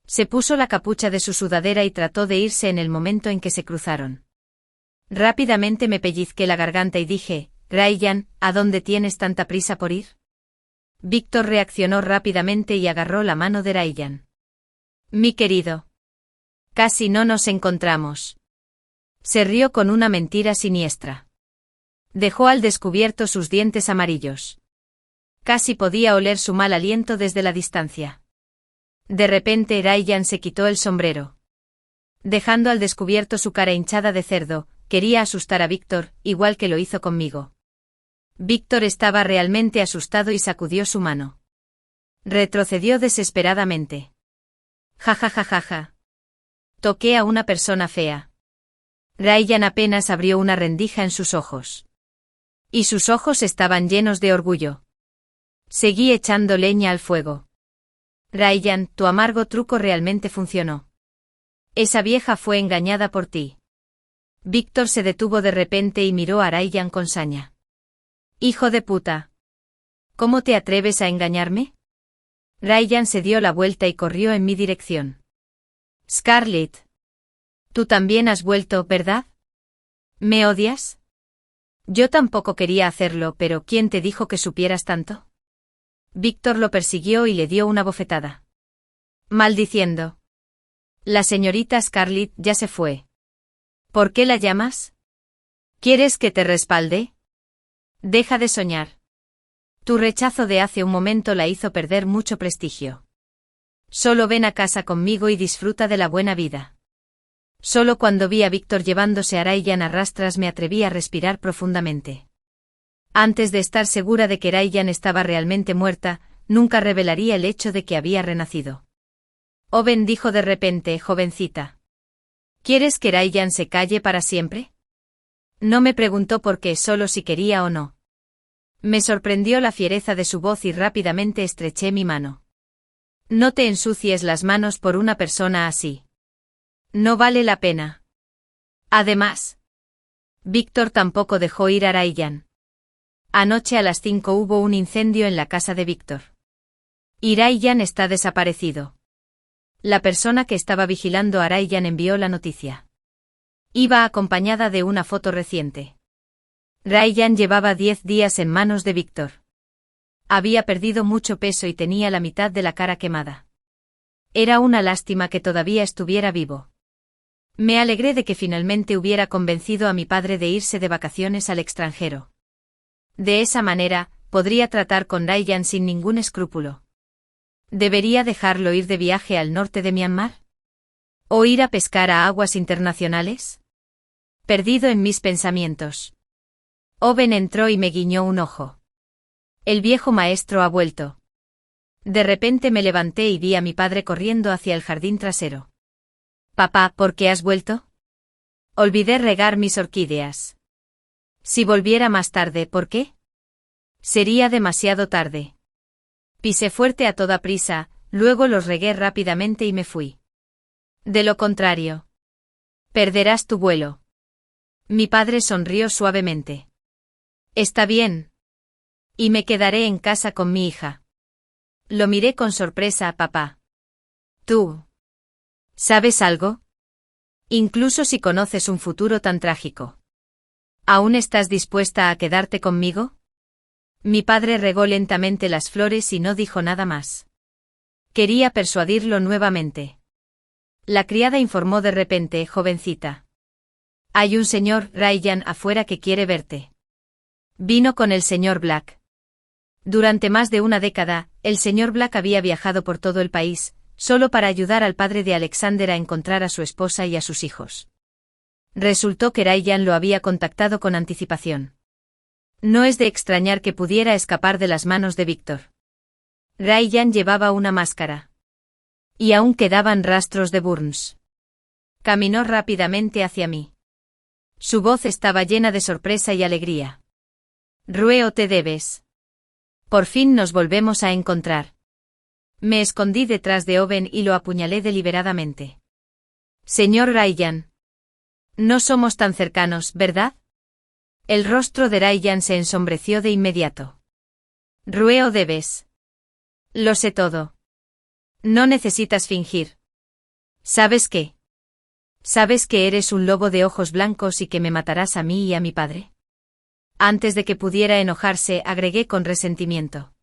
Se puso la capucha de su sudadera y trató de irse en el momento en que se cruzaron. Rápidamente me pellizqué la garganta y dije, Ryan, ¿a dónde tienes tanta prisa por ir? Víctor reaccionó rápidamente y agarró la mano de Ryan. Mi querido. Casi no nos encontramos. Se rió con una mentira siniestra. Dejó al descubierto sus dientes amarillos. Casi podía oler su mal aliento desde la distancia. De repente Ryan se quitó el sombrero. Dejando al descubierto su cara hinchada de cerdo, quería asustar a Víctor, igual que lo hizo conmigo. Víctor estaba realmente asustado y sacudió su mano. Retrocedió desesperadamente. Ja. Toqué a una persona fea. Ryan apenas abrió una rendija en sus ojos. Y sus ojos estaban llenos de orgullo. Seguí echando leña al fuego. Ryan, tu amargo truco realmente funcionó. Esa vieja fue engañada por ti. Víctor se detuvo de repente y miró a Ryan con saña. Hijo de puta. ¿Cómo te atreves a engañarme? Ryan se dio la vuelta y corrió en mi dirección. Scarlett. Tú también has vuelto, ¿verdad? ¿Me odias? Yo tampoco quería hacerlo, pero ¿quién te dijo que supieras tanto? Víctor lo persiguió y le dio una bofetada. Maldiciendo. La señorita Scarlett ya se fue. ¿Por qué la llamas? ¿Quieres que te respalde? Deja de soñar. Tu rechazo de hace un momento la hizo perder mucho prestigio. Solo ven a casa conmigo y disfruta de la buena vida. Solo cuando vi a Víctor llevándose a Ryan a rastras me atreví a respirar profundamente. Antes de estar segura de que Ryan estaba realmente muerta, nunca revelaría el hecho de que había renacido. Owen dijo de repente, jovencita. ¿Quieres que Ryan se calle para siempre? No me preguntó por qué, solo si quería o no. Me sorprendió la fiereza de su voz y rápidamente estreché mi mano. No te ensucies las manos por una persona así. No vale la pena. Además, Víctor tampoco dejó ir a Ryan. Anoche a las 5 hubo un incendio en la casa de Víctor. Y Ryan está desaparecido. La persona que estaba vigilando a Ryan envió la noticia. Iba acompañada de una foto reciente. Ryan llevaba 10 días en manos de Víctor. Había perdido mucho peso y tenía la mitad de la cara quemada. Era una lástima que todavía estuviera vivo. Me alegré de que finalmente hubiera convencido a mi padre de irse de vacaciones al extranjero. De esa manera, podría tratar con Ryan sin ningún escrúpulo. ¿Debería dejarlo ir de viaje al norte de Myanmar? ¿O ir a pescar a aguas internacionales? Perdido en mis pensamientos. Owen entró y me guiñó un ojo. El viejo maestro ha vuelto. De repente me levanté y vi a mi padre corriendo hacia el jardín trasero. Papá, ¿por qué has vuelto? Olvidé regar mis orquídeas. Si volviera más tarde, ¿por qué? Sería demasiado tarde. Pisé fuerte a toda prisa, luego los regué rápidamente y me fui. De lo contrario, perderás tu vuelo. Mi padre sonrió suavemente. Está bien. Y me quedaré en casa con mi hija. Lo miré con sorpresa a papá. ¿Tú sabes algo? Incluso si conoces un futuro tan trágico. ¿Aún estás dispuesta a quedarte conmigo? Mi padre regó lentamente las flores y no dijo nada más. Quería persuadirlo nuevamente. La criada informó de repente, jovencita. Hay un señor Ryan afuera que quiere verte. Vino con el señor Black. Durante más de una década, el señor Black había viajado por todo el país, solo para ayudar al padre de Alexander a encontrar a su esposa y a sus hijos. Resultó que Ryan lo había contactado con anticipación. No es de extrañar que pudiera escapar de las manos de Víctor. Ryan llevaba una máscara. Y aún quedaban rastros de Burns. Caminó rápidamente hacia mí. Su voz estaba llena de sorpresa y alegría. Rueo te debes. Por fin nos volvemos a encontrar. Me escondí detrás de Owen y lo apuñalé deliberadamente. Señor Ryan. No somos tan cercanos, ¿verdad? El rostro de Ryan se ensombreció de inmediato. Rueo debes. Lo sé todo. No necesitas fingir. ¿Sabes qué? ¿Sabes que eres un lobo de ojos blancos y que me matarás a mí y a mi padre? Antes de que pudiera enojarse, agregué con resentimiento.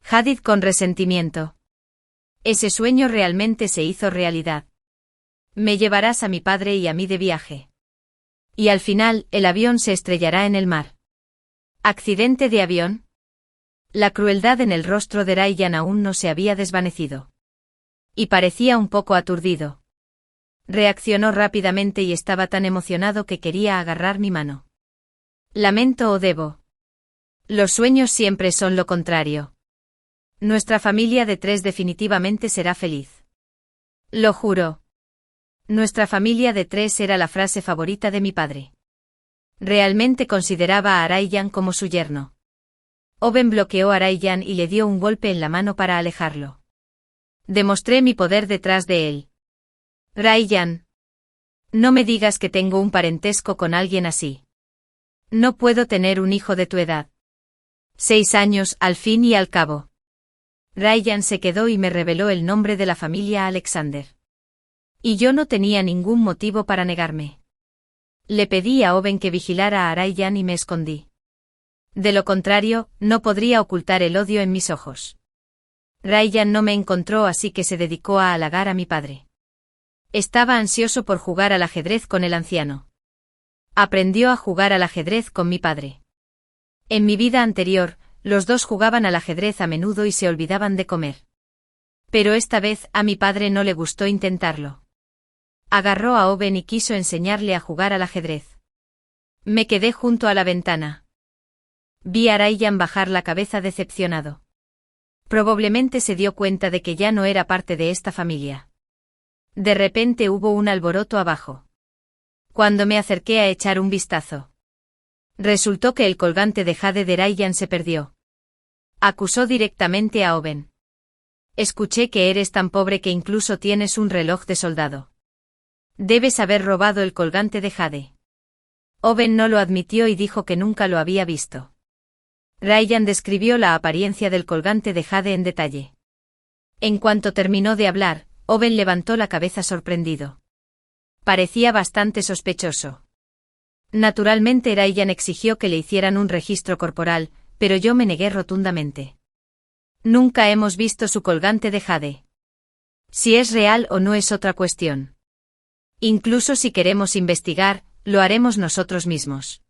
Hadid con resentimiento. Ese sueño realmente se hizo realidad. Me llevarás a mi padre y a mí de viaje. Y al final, el avión se estrellará en el mar. ¿Accidente de avión? La crueldad en el rostro de Ryan aún no se había desvanecido. Y parecía un poco aturdido. Reaccionó rápidamente y estaba tan emocionado que quería agarrar mi mano. Lamento o debo. Los sueños siempre son lo contrario. Nuestra familia de 3 definitivamente será feliz. Lo juro. Nuestra familia de 3 era la frase favorita de mi padre. Realmente consideraba a Ryan como su yerno. Owen bloqueó a Ryan y le dio un golpe en la mano para alejarlo. Demostré mi poder detrás de él. Ryan. No me digas que tengo un parentesco con alguien así. No puedo tener un hijo de tu edad. 6 años, al fin y al cabo. Ryan se quedó y me reveló el nombre de la familia Alexander. Y yo no tenía ningún motivo para negarme. Le pedí a Owen que vigilara a Ryan y me escondí. De lo contrario, no podría ocultar el odio en mis ojos. Ryan no me encontró, así que se dedicó a halagar a mi padre. Estaba ansioso por jugar al ajedrez con el anciano. Aprendió a jugar al ajedrez con mi padre. En mi vida anterior, los dos jugaban al ajedrez a menudo y se olvidaban de comer. Pero esta vez a mi padre no le gustó intentarlo. Agarró a Owen y quiso enseñarle a jugar al ajedrez. Me quedé junto a la ventana. Vi a Ryan bajar la cabeza decepcionado. Probablemente se dio cuenta de que ya no era parte de esta familia. De repente hubo un alboroto abajo. Cuando me acerqué a echar un vistazo, resultó que el colgante de jade de Ryan se perdió. Acusó directamente a Owen. Escuché que eres tan pobre que incluso tienes un reloj de soldado. Debes haber robado el colgante de jade. Owen no lo admitió y dijo que nunca lo había visto. Ryan describió la apariencia del colgante de jade en detalle. En cuanto terminó de hablar, Owen levantó la cabeza sorprendido. Parecía bastante sospechoso. Naturalmente Ryan exigió que le hicieran un registro corporal, pero yo me negué rotundamente. Nunca hemos visto su colgante de jade. Si es real o no es otra cuestión. Incluso si queremos investigar, lo haremos nosotros mismos.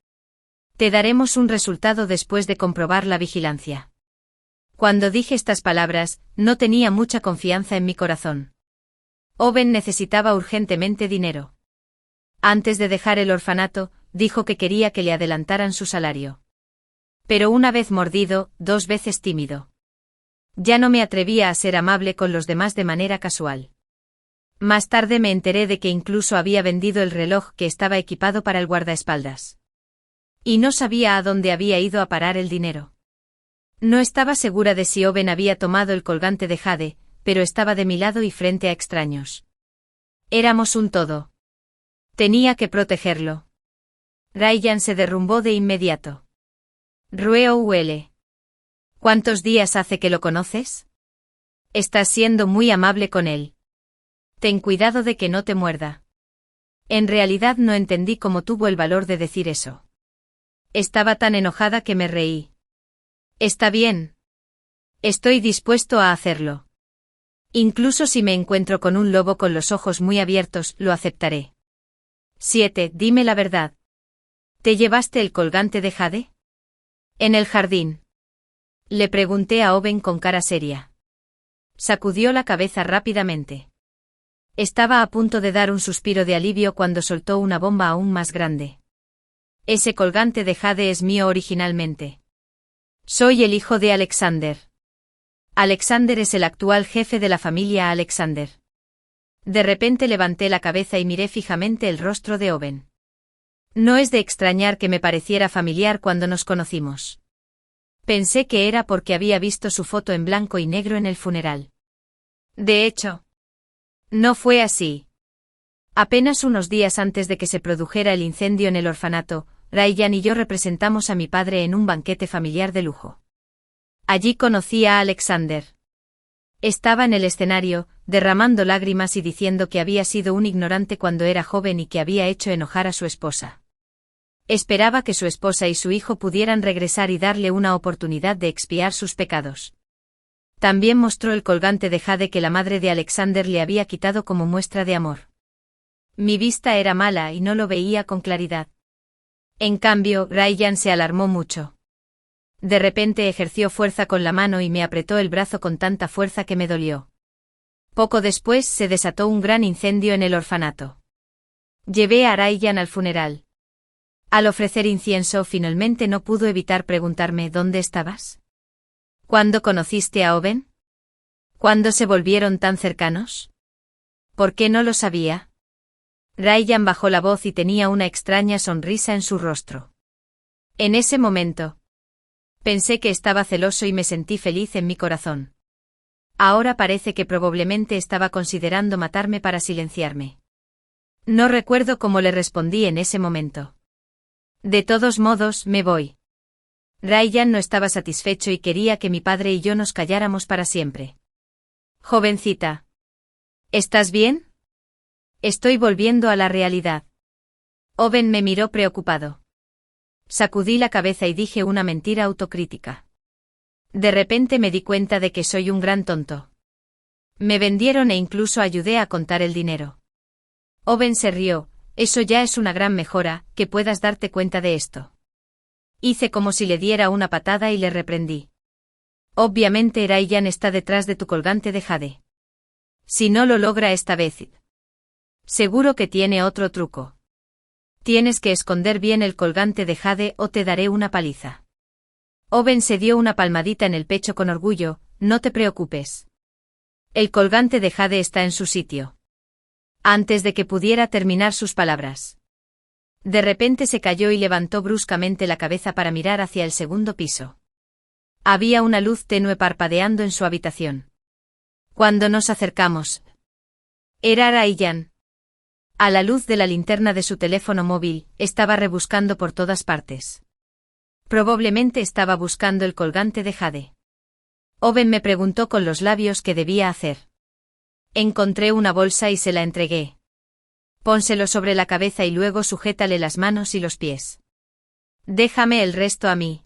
Te daremos un resultado después de comprobar la vigilancia. Cuando dije estas palabras, no tenía mucha confianza en mi corazón. Owen necesitaba urgentemente dinero. Antes de dejar el orfanato, dijo que quería que le adelantaran su salario. Pero una vez mordido, 2 veces tímido. Ya no me atrevía a ser amable con los demás de manera casual. Más tarde me enteré de que incluso había vendido el reloj que estaba equipado para el guardaespaldas. Y no sabía a dónde había ido a parar el dinero. No estaba segura de si Owen había tomado el colgante de jade, pero estaba de mi lado y frente a extraños. Éramos un todo. Tenía que protegerlo. Ryan se derrumbó de inmediato. Ruehl. ¿Cuántos días hace que lo conoces? Estás siendo muy amable con él. Ten cuidado de que no te muerda. En realidad no entendí cómo tuvo el valor de decir eso. Estaba tan enojada que me reí. Está bien. Estoy dispuesto a hacerlo. Incluso si me encuentro con un lobo con los ojos muy abiertos, lo aceptaré. 7. Dime la verdad. ¿Te llevaste el colgante de jade? En el jardín. Le pregunté a Owen con cara seria. Sacudió la cabeza rápidamente. Estaba a punto de dar un suspiro de alivio cuando soltó una bomba aún más grande. Ese colgante de jade es mío originalmente. Soy el hijo de Alexander. Alexander es el actual jefe de la familia Alexander. De repente levanté la cabeza y miré fijamente el rostro de Owen. No es de extrañar que me pareciera familiar cuando nos conocimos. Pensé que era porque había visto su foto en blanco y negro en el funeral. De hecho, no fue así. Apenas unos días antes de que se produjera el incendio en el orfanato, Ryan y yo representamos a mi padre en un banquete familiar de lujo. Allí conocí a Alexander. Estaba en el escenario, derramando lágrimas y diciendo que había sido un ignorante cuando era joven y que había hecho enojar a su esposa. Esperaba que su esposa y su hijo pudieran regresar y darle una oportunidad de expiar sus pecados. También mostró el colgante de jade que la madre de Alexander le había quitado como muestra de amor. Mi vista era mala y no lo veía con claridad. En cambio, Ryan se alarmó mucho. De repente ejerció fuerza con la mano y me apretó el brazo con tanta fuerza que me dolió. Poco después se desató un gran incendio en el orfanato. Llevé a Ryan al funeral. Al ofrecer incienso finalmente no pudo evitar preguntarme ¿dónde estabas? ¿Cuándo conociste a Owen? ¿Cuándo se volvieron tan cercanos? ¿Por qué no lo sabía? Ryan bajó la voz y tenía una extraña sonrisa en su rostro. En ese momento, pensé que estaba celoso y me sentí feliz en mi corazón. Ahora parece que probablemente estaba considerando matarme para silenciarme. No recuerdo cómo le respondí en ese momento. De todos modos, me voy. Ryan no estaba satisfecho y quería que mi padre y yo nos calláramos para siempre. Jovencita. ¿Estás bien? Estoy volviendo a la realidad. Owen me miró preocupado. Sacudí la cabeza y dije una mentira autocrítica. De repente me di cuenta de que soy un gran tonto. Me vendieron e incluso ayudé a contar el dinero. Owen se rió. Eso ya es una gran mejora, que puedas darte cuenta de esto. Hice como si le diera una patada y le reprendí. Obviamente Ryan está detrás de tu colgante de jade. Si no lo logra esta vez, seguro que tiene otro truco. Tienes que esconder bien el colgante de jade o te daré una paliza. Owen se dio una palmadita en el pecho con orgullo. No te preocupes. El colgante de jade está en su sitio. Antes de que pudiera terminar sus palabras. De repente se cayó y levantó bruscamente la cabeza para mirar hacia el segundo piso. Había una luz tenue parpadeando en su habitación. Cuando nos acercamos, era Ryan. A la luz de la linterna de su teléfono móvil, estaba rebuscando por todas partes. Probablemente estaba buscando el colgante de jade. Owen me preguntó con los labios qué debía hacer. Encontré una bolsa y se la entregué. Pónselo sobre la cabeza y luego sujétale las manos y los pies. Déjame el resto a mí.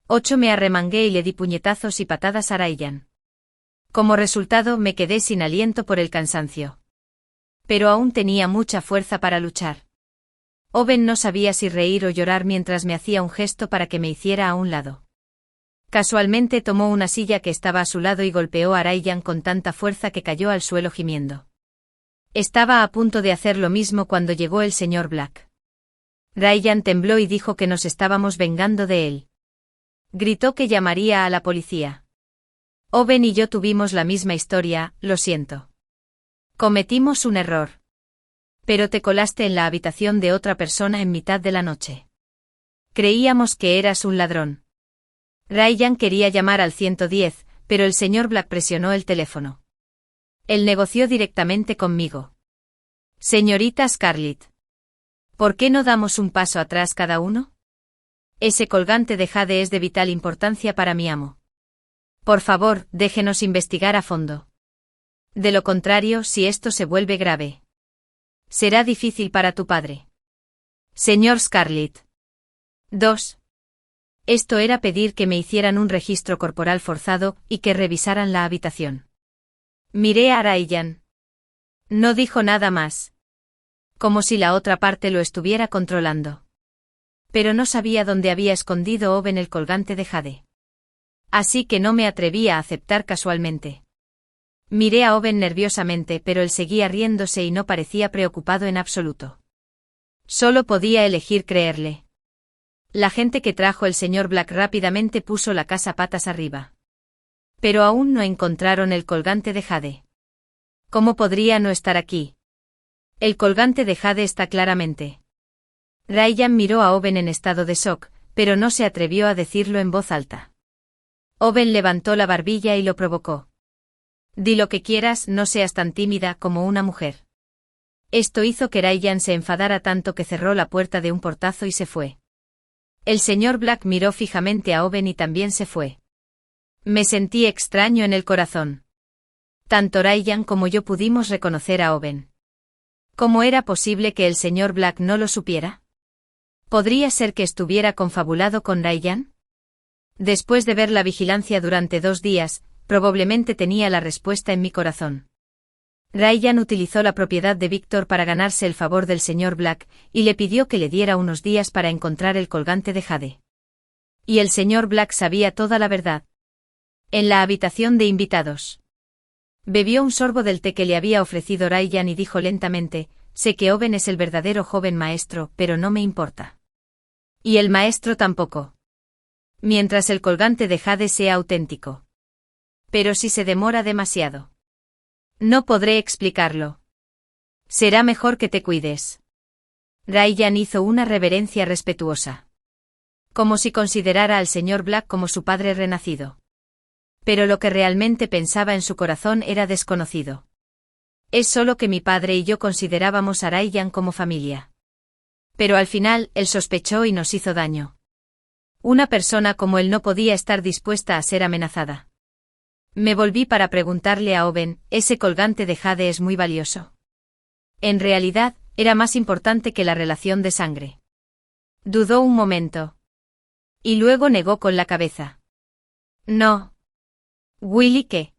8 me arremangué y le di puñetazos y patadas a Ryan. Como resultado me quedé sin aliento por el cansancio. Pero aún tenía mucha fuerza para luchar. Owen no sabía si reír o llorar mientras me hacía un gesto para que me hiciera a un lado. Casualmente tomó una silla que estaba a su lado y golpeó a Ryan con tanta fuerza que cayó al suelo gimiendo. Estaba a punto de hacer lo mismo cuando llegó el señor Black. Ryan tembló y dijo que nos estábamos vengando de él. Gritó que llamaría a la policía. Owen y yo tuvimos la misma historia, lo siento. Cometimos un error. Pero te colaste en la habitación de otra persona en mitad de la noche. Creíamos que eras un ladrón. Ryan quería llamar al 110, pero el señor Black presionó el teléfono. Él negoció directamente conmigo. Señorita Scarlett. ¿Por qué no damos un paso atrás cada uno? Ese colgante de jade es de vital importancia para mi amo. Por favor, déjenos investigar a fondo. De lo contrario, si esto se vuelve grave, será difícil para tu padre. Señor Scarlett. 2. Esto era pedir que me hicieran un registro corporal forzado y que revisaran la habitación. Miré a Ryan. No dijo nada más. Como si la otra parte lo estuviera controlando. Pero no sabía dónde había escondido Owen el colgante de jade. Así que no me atreví a aceptar casualmente. Miré a Owen nerviosamente, pero él seguía riéndose y no parecía preocupado en absoluto. Solo podía elegir creerle. La gente que trajo el señor Black rápidamente puso la casa patas arriba. Pero aún no encontraron el colgante de jade. ¿Cómo podría no estar aquí? El colgante de jade está claramente. Ryan miró a Owen en estado de shock, pero no se atrevió a decirlo en voz alta. Owen levantó la barbilla y lo provocó. Di lo que quieras, no seas tan tímida como una mujer. Esto hizo que Ryan se enfadara tanto que cerró la puerta de un portazo y se fue. El señor Black miró fijamente a Owen y también se fue. Me sentí extraño en el corazón. Tanto Ryan como yo pudimos reconocer a Owen. ¿Cómo era posible que el señor Black no lo supiera? ¿Podría ser que estuviera confabulado con Ryan? Después de ver la vigilancia durante 2 días, probablemente tenía la respuesta en mi corazón. Ryan utilizó la propiedad de Víctor para ganarse el favor del señor Black, y le pidió que le diera unos días para encontrar el colgante de jade. Y el señor Black sabía toda la verdad. En la habitación de invitados. Bebió un sorbo del té que le había ofrecido Ryan y dijo lentamente, sé que Owen es el verdadero joven maestro, pero no me importa. Y el maestro tampoco. Mientras el colgante de jade sea auténtico. Pero si se demora demasiado. No podré explicarlo. Será mejor que te cuides. Ryan hizo una reverencia respetuosa. Como si considerara al señor Black como su padre renacido. Pero lo que realmente pensaba en su corazón era desconocido. Es solo que mi padre y yo considerábamos a Ryan como familia. Pero al final, él sospechó y nos hizo daño. Una persona como él no podía estar dispuesta a ser amenazada. Me volví para preguntarle a Owen, ese colgante de jade es muy valioso. En realidad, era más importante que la relación de sangre. Dudó un momento. Y luego negó con la cabeza. No. Willy, ¿qué?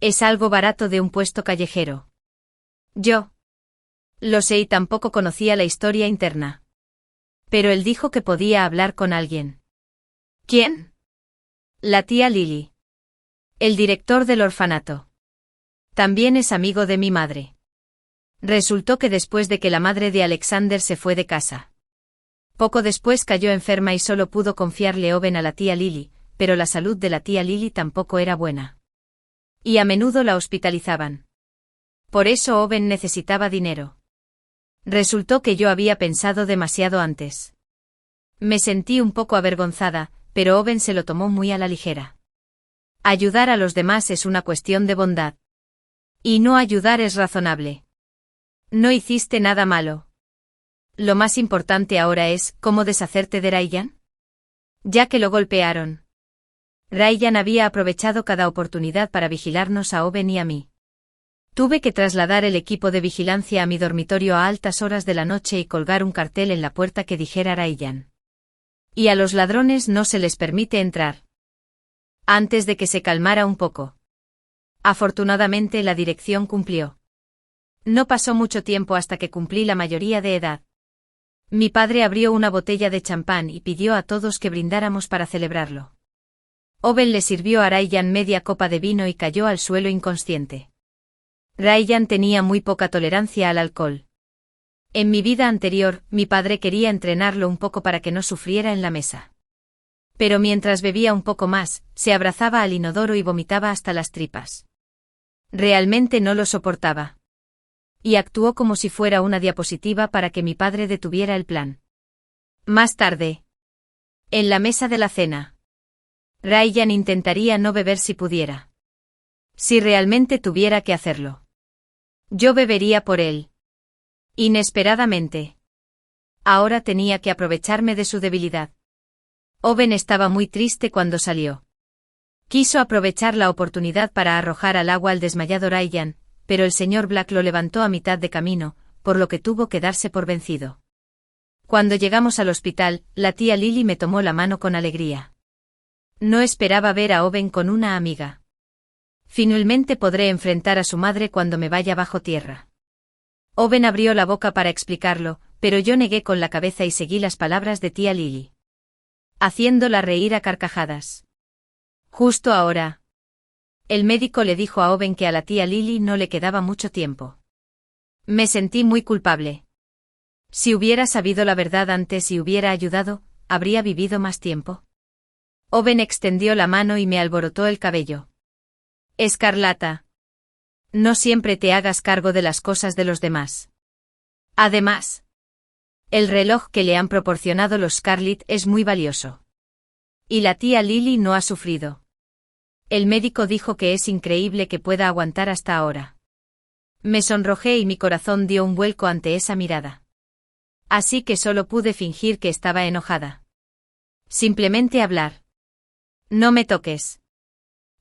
Es algo barato de un puesto callejero. Yo. Lo sé y tampoco conocía la historia interna. Pero él dijo que podía hablar con alguien. ¿Quién? La tía Lily. El director del orfanato. También es amigo de mi madre. Resultó que después de que la madre de Alexander se fue de casa. Poco después cayó enferma y solo pudo confiarle Owen a la tía Lily, pero la salud de la tía Lily tampoco era buena. Y a menudo la hospitalizaban. Por eso Owen necesitaba dinero. Resultó que yo había pensado demasiado antes. Me sentí un poco avergonzada, pero Owen se lo tomó muy a la ligera. Ayudar a los demás es una cuestión de bondad. Y no ayudar es razonable. No hiciste nada malo. Lo más importante ahora es, ¿cómo deshacerte de Ryan? Ya que lo golpearon. Ryan había aprovechado cada oportunidad para vigilarnos a Owen y a mí. Tuve que trasladar el equipo de vigilancia a mi dormitorio a altas horas de la noche y colgar un cartel en la puerta que dijera Ryan. Y a los ladrones no se les permite entrar. Antes de que se calmara un poco. Afortunadamente la dirección cumplió. No pasó mucho tiempo hasta que cumplí la mayoría de edad. Mi padre abrió una botella de champán y pidió a todos que brindáramos para celebrarlo. Owen le sirvió a Ryan media copa de vino y cayó al suelo inconsciente. Ryan tenía muy poca tolerancia al alcohol. En mi vida anterior, mi padre quería entrenarlo un poco para que no sufriera en la mesa. Pero mientras bebía un poco más, se abrazaba al inodoro y vomitaba hasta las tripas. Realmente no lo soportaba. Y actuó como si fuera una diapositiva para que mi padre detuviera el plan. Más tarde. En la mesa de la cena. Ryan intentaría no beber si pudiera. Si realmente tuviera que hacerlo. Yo bebería por él. Inesperadamente. Ahora tenía que aprovecharme de su debilidad. Owen estaba muy triste cuando salió. Quiso aprovechar la oportunidad para arrojar al agua al desmayado Ryan, pero el señor Black lo levantó a mitad de camino, por lo que tuvo que darse por vencido. Cuando llegamos al hospital, la tía Lily me tomó la mano con alegría. No esperaba ver a Owen con una amiga. Finalmente podré enfrentar a su madre cuando me vaya bajo tierra. Owen abrió la boca para explicarlo, pero yo negué con la cabeza y seguí las palabras de tía Lily. Haciéndola reír a carcajadas. Justo ahora. El médico le dijo a Owen que a la tía Lily no le quedaba mucho tiempo. Me sentí muy culpable. Si hubiera sabido la verdad antes y hubiera ayudado, ¿habría vivido más tiempo? Owen extendió la mano y me alborotó el cabello. Escarlata. No siempre te hagas cargo de las cosas de los demás. Además, el reloj que le han proporcionado los Scarlett es muy valioso. Y la tía Lily no ha sufrido. El médico dijo que es increíble que pueda aguantar hasta ahora. Me sonrojé y mi corazón dio un vuelco ante esa mirada. Así que solo pude fingir que estaba enojada. Simplemente hablar. No me toques.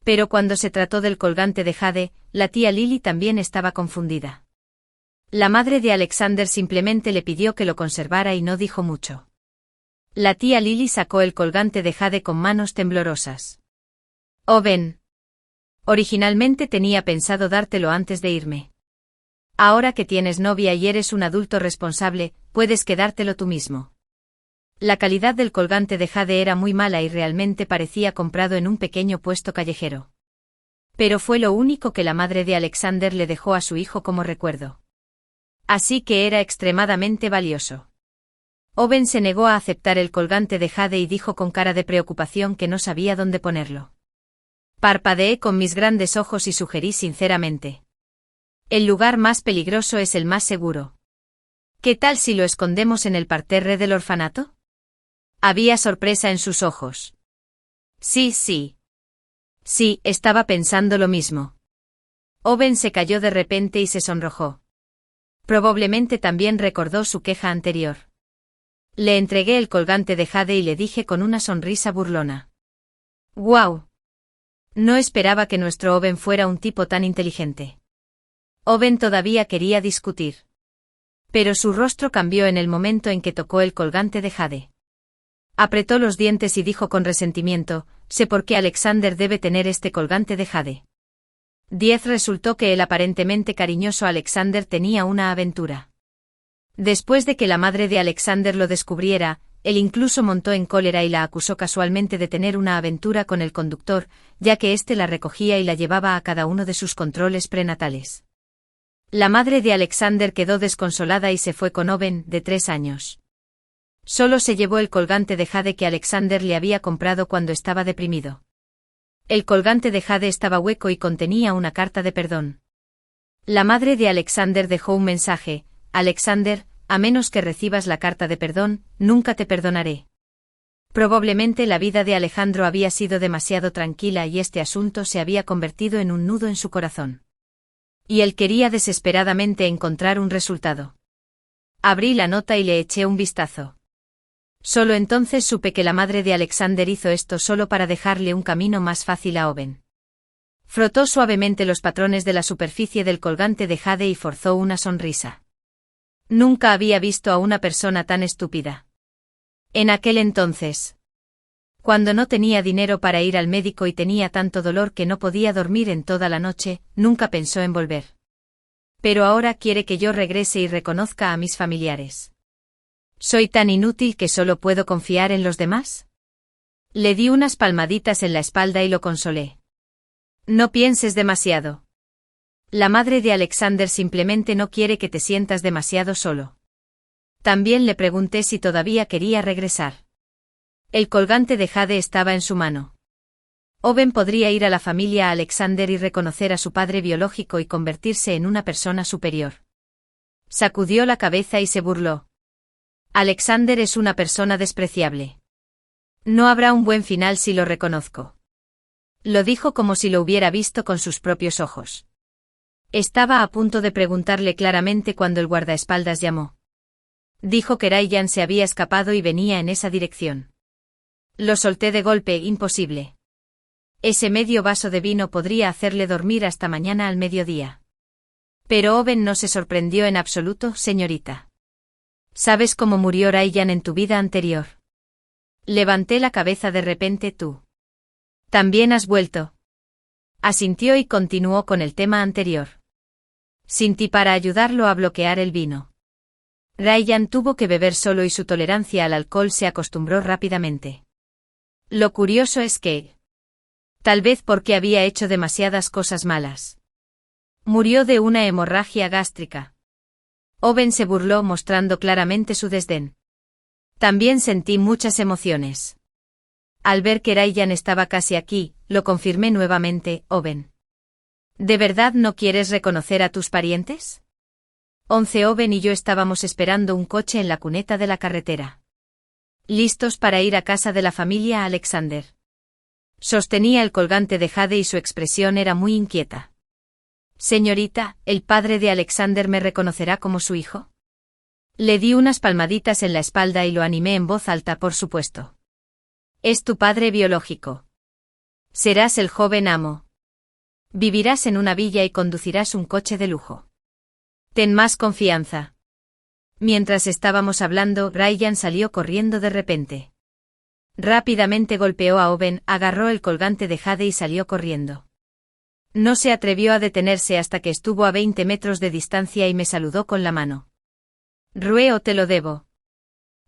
Pero cuando se trató del colgante de Jade, la tía Lily también estaba confundida. La madre de Alexander simplemente le pidió que lo conservara y no dijo mucho. La tía Lily sacó el colgante de Jade con manos temblorosas. Owen. Originalmente tenía pensado dártelo antes de irme. Ahora que tienes novia y eres un adulto responsable, puedes quedártelo tú mismo. La calidad del colgante de Jade era muy mala y realmente parecía comprado en un pequeño puesto callejero. Pero fue lo único que la madre de Alexander le dejó a su hijo como recuerdo. Así que era extremadamente valioso. Owen se negó a aceptar el colgante de Jade y dijo con cara de preocupación que no sabía dónde ponerlo. Parpadeé con mis grandes ojos y sugerí sinceramente. El lugar más peligroso es el más seguro. ¿Qué tal si lo escondemos en el parterre del orfanato? Había sorpresa en sus ojos. Sí, sí. Sí, estaba pensando lo mismo. Owen se calló de repente y se sonrojó. Probablemente también recordó su queja anterior. Le entregué el colgante de Jade y le dije con una sonrisa burlona. ¡Guau! No esperaba que nuestro Owen fuera un tipo tan inteligente. Owen todavía quería discutir. Pero su rostro cambió en el momento en que tocó el colgante de jade. Apretó los dientes y dijo con resentimiento: sé por qué Alexander debe tener este colgante de jade. 10 Resultó que el aparentemente cariñoso Alexander tenía una aventura. Después de que la madre de Alexander lo descubriera, él incluso montó en cólera y la acusó casualmente de tener una aventura con el conductor, ya que éste la recogía y la llevaba a cada uno de sus controles prenatales. La madre de Alexander quedó desconsolada y se fue con Owen, de 3 años. Solo se llevó el colgante de jade que Alexander le había comprado cuando estaba deprimido. El colgante de jade estaba hueco y contenía una carta de perdón. La madre de Alexander dejó un mensaje: Alexander, a menos que recibas la carta de perdón, nunca te perdonaré. Probablemente la vida de Alejandro había sido demasiado tranquila y este asunto se había convertido en un nudo en su corazón. Y él quería desesperadamente encontrar un resultado. Abrí la nota y le eché un vistazo. Solo entonces supe que la madre de Alexander hizo esto solo para dejarle un camino más fácil a Owen. Frotó suavemente los patrones de la superficie del colgante de jade y forzó una sonrisa. Nunca había visto a una persona tan estúpida. En aquel entonces, cuando no tenía dinero para ir al médico y tenía tanto dolor que no podía dormir en toda la noche, nunca pensó en volver. Pero ahora quiere que yo regrese y reconozca a mis familiares. ¿Soy tan inútil que solo puedo confiar en los demás? Le di unas palmaditas en la espalda y lo consolé. No pienses demasiado. La madre de Alexander simplemente no quiere que te sientas demasiado solo. También le pregunté si todavía quería regresar. El colgante de jade estaba en su mano. Owen podría ir a la familia Alexander y reconocer a su padre biológico y convertirse en una persona superior. Sacudió la cabeza y se burló. Alexander es una persona despreciable. No habrá un buen final si lo reconozco. Lo dijo como si lo hubiera visto con sus propios ojos. Estaba a punto de preguntarle claramente cuando el guardaespaldas llamó. Dijo que Ryan se había escapado y venía en esa dirección. Lo solté de golpe: imposible. Ese medio vaso de vino podría hacerle dormir hasta mañana al mediodía. Pero Owen no se sorprendió en absoluto, señorita. ¿Sabes cómo murió Ryan en tu vida anterior? Levanté la cabeza de repente. ¿Tú también has vuelto? Asintió y continuó con el tema anterior. Sin ti para ayudarlo a bloquear el vino. Ryan tuvo que beber solo y su tolerancia al alcohol se acostumbró rápidamente. Lo curioso es que, tal vez porque había hecho demasiadas cosas malas, murió de una hemorragia gástrica. Owen se burló mostrando claramente su desdén. También sentí muchas emociones. Al ver que Ryan estaba casi aquí, lo confirmé nuevamente: Owen. ¿De verdad no quieres reconocer a tus parientes? 11 Owen y yo estábamos esperando un coche en la cuneta de la carretera. Listos para ir a casa de la familia Alexander. Sostenía el colgante de jade y su expresión era muy inquieta. Señorita, ¿el padre de Alexander me reconocerá como su hijo? Le di unas palmaditas en la espalda y lo animé en voz alta: por supuesto. Es tu padre biológico. Serás el joven amo. Vivirás en una villa y conducirás un coche de lujo. Ten más confianza. Mientras estábamos hablando, Ryan salió corriendo de repente. Rápidamente golpeó a Owen, agarró el colgante de jade y salió corriendo. No se atrevió a detenerse hasta que estuvo a 20 metros de distancia y me saludó con la mano. Rue, o te lo debo.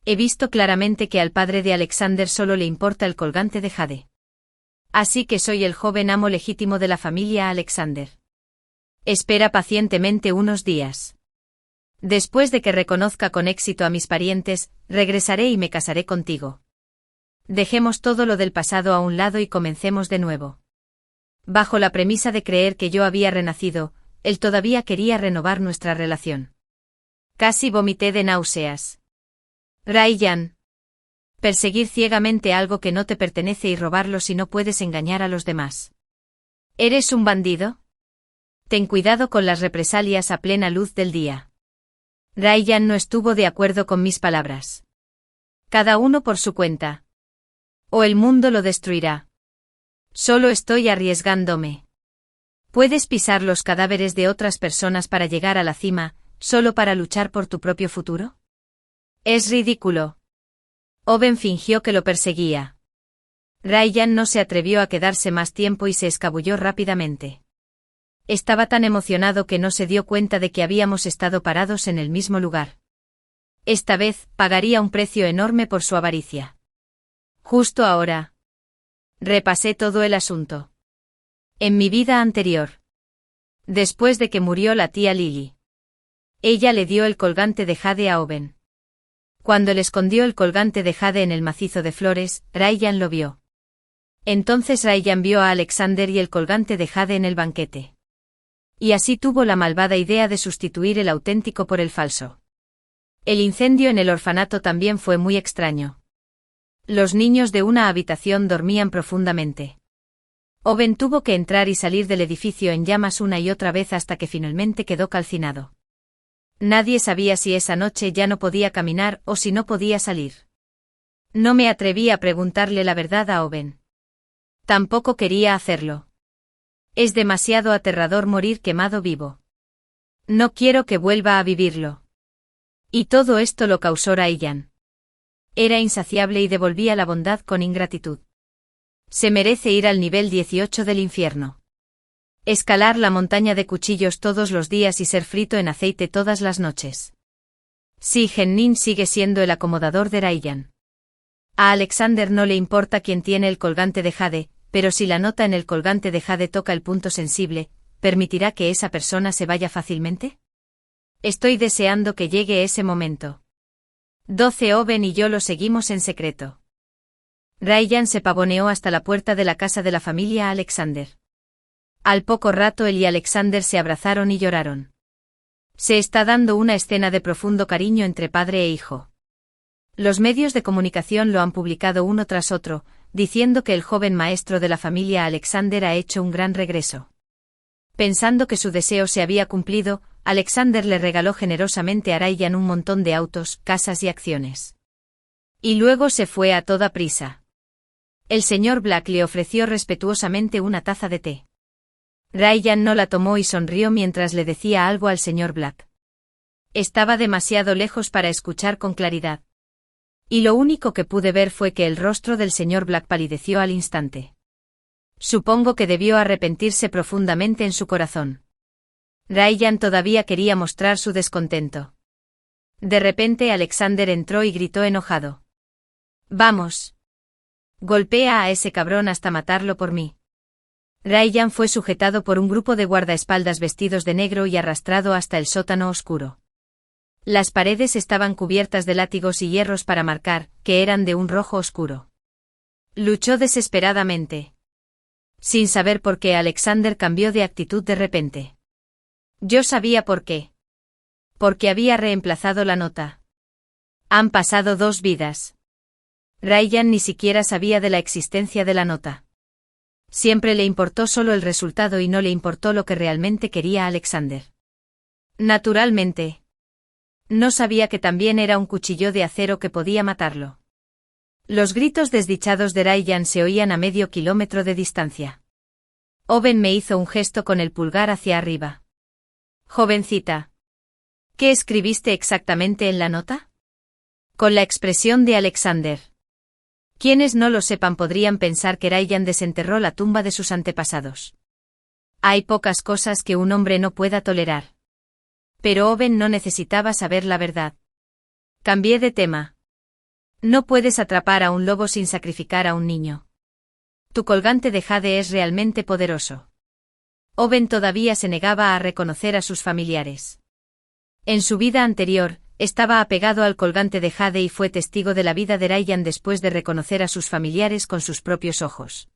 He visto claramente que al padre de Alexander solo le importa el colgante de jade. Así que soy el joven amo legítimo de la familia Alexander. Espera pacientemente unos días. Después de que reconozca con éxito a mis parientes, regresaré y me casaré contigo. Dejemos todo lo del pasado a un lado y comencemos de nuevo. Bajo la premisa de creer que yo había renacido, él todavía quería renovar nuestra relación. Casi vomité de náuseas. Ryan. Perseguir ciegamente algo que no te pertenece y robarlo si no puedes engañar a los demás. ¿Eres un bandido? Ten cuidado con las represalias a plena luz del día. Ryan no estuvo de acuerdo con mis palabras. Cada uno por su cuenta. O el mundo lo destruirá. Solo estoy arriesgándome. Puedes pisar los cadáveres de otras personas para llegar a la cima, ¿Solo para luchar por tu propio futuro? Es ridículo. Owen fingió que lo perseguía. Ryan no se atrevió a quedarse más tiempo y se escabulló rápidamente. Estaba tan emocionado que no se dio cuenta de que habíamos estado parados en el mismo lugar. Esta vez, pagaría un precio enorme por su avaricia. Justo ahora. Repasé todo el asunto. En mi vida anterior. Después de que murió la tía Lily. Ella le dio el colgante de jade a Owen. Cuando le escondió el colgante de jade en el macizo de flores, Ryan lo vio. Entonces Ryan vio a Alexander y el colgante de jade en el banquete. Y así tuvo la malvada idea de sustituir el auténtico por el falso. El incendio en el orfanato también fue muy extraño. Los niños de una habitación dormían profundamente. Owen tuvo que entrar y salir del edificio en llamas una y otra vez hasta que finalmente quedó calcinado. Nadie sabía si esa noche ya no podía caminar o si no podía salir. No me atreví a preguntarle la verdad a Owen. Tampoco quería hacerlo. Es demasiado aterrador morir quemado vivo. No quiero que vuelva a vivirlo. Y todo esto lo causó Ryan. Era insaciable y devolvía la bondad con ingratitud. Se merece ir al nivel 18 del infierno. Escalar la montaña de cuchillos todos los días y ser frito en aceite todas las noches. Sí, Gennin sigue siendo el acomodador de Ryan. A Alexander no le importa quién tiene el colgante de jade, pero si la nota en el colgante de jade toca el punto sensible, ¿permitirá que esa persona se vaya fácilmente? Estoy deseando que llegue ese momento. 12 Owen y yo lo seguimos en secreto. Ryan se pavoneó hasta la puerta de la casa de la familia Alexander. Al poco rato él y Alexander se abrazaron y lloraron. Se está dando una escena de profundo cariño entre padre e hijo. Los medios de comunicación lo han publicado uno tras otro, diciendo que el joven maestro de la familia Alexander ha hecho un gran regreso. Pensando que su deseo se había cumplido, Alexander le regaló generosamente a Ryan un montón de autos, casas y acciones. Y luego se fue a toda prisa. El señor Black le ofreció respetuosamente una taza de té. Ryan no la tomó y sonrió mientras le decía algo al señor Black. Estaba demasiado lejos para escuchar con claridad. Y lo único que pude ver fue que el rostro del señor Black palideció al instante. Supongo que debió arrepentirse profundamente en su corazón. Ryan todavía quería mostrar su descontento. De repente Alexander entró y gritó enojado. «Vamos. Golpea a ese cabrón hasta matarlo por mí». Ryan fue sujetado por un grupo de guardaespaldas vestidos de negro y arrastrado hasta el sótano oscuro. Las paredes estaban cubiertas de látigos y hierros para marcar, que eran de un rojo oscuro. Luchó desesperadamente. Sin saber por qué Alexander cambió de actitud de repente. Yo sabía por qué. Porque había reemplazado la nota. Han pasado 2 vidas. Ryan ni siquiera sabía de la existencia de la nota. Siempre le importó solo el resultado y no le importó lo que realmente quería Alexander. Naturalmente. No sabía que también era un cuchillo de acero que podía matarlo. Los gritos desdichados de Ryan se oían a medio kilómetro de distancia. Owen me hizo un gesto con el pulgar hacia arriba. Jovencita. ¿Qué escribiste exactamente en la nota? Con la expresión de Alexander. Quienes no lo sepan podrían pensar que Ryan desenterró la tumba de sus antepasados. Hay pocas cosas que un hombre no pueda tolerar. Pero Owen no necesitaba saber la verdad. Cambié de tema. No puedes atrapar a un lobo sin sacrificar a un niño. Tu colgante de jade es realmente poderoso. Owen todavía se negaba a reconocer a sus familiares. En su vida anterior, estaba apegado al colgante de jade y fue testigo de la vida de Ryan después de reconocer a sus familiares con sus propios ojos.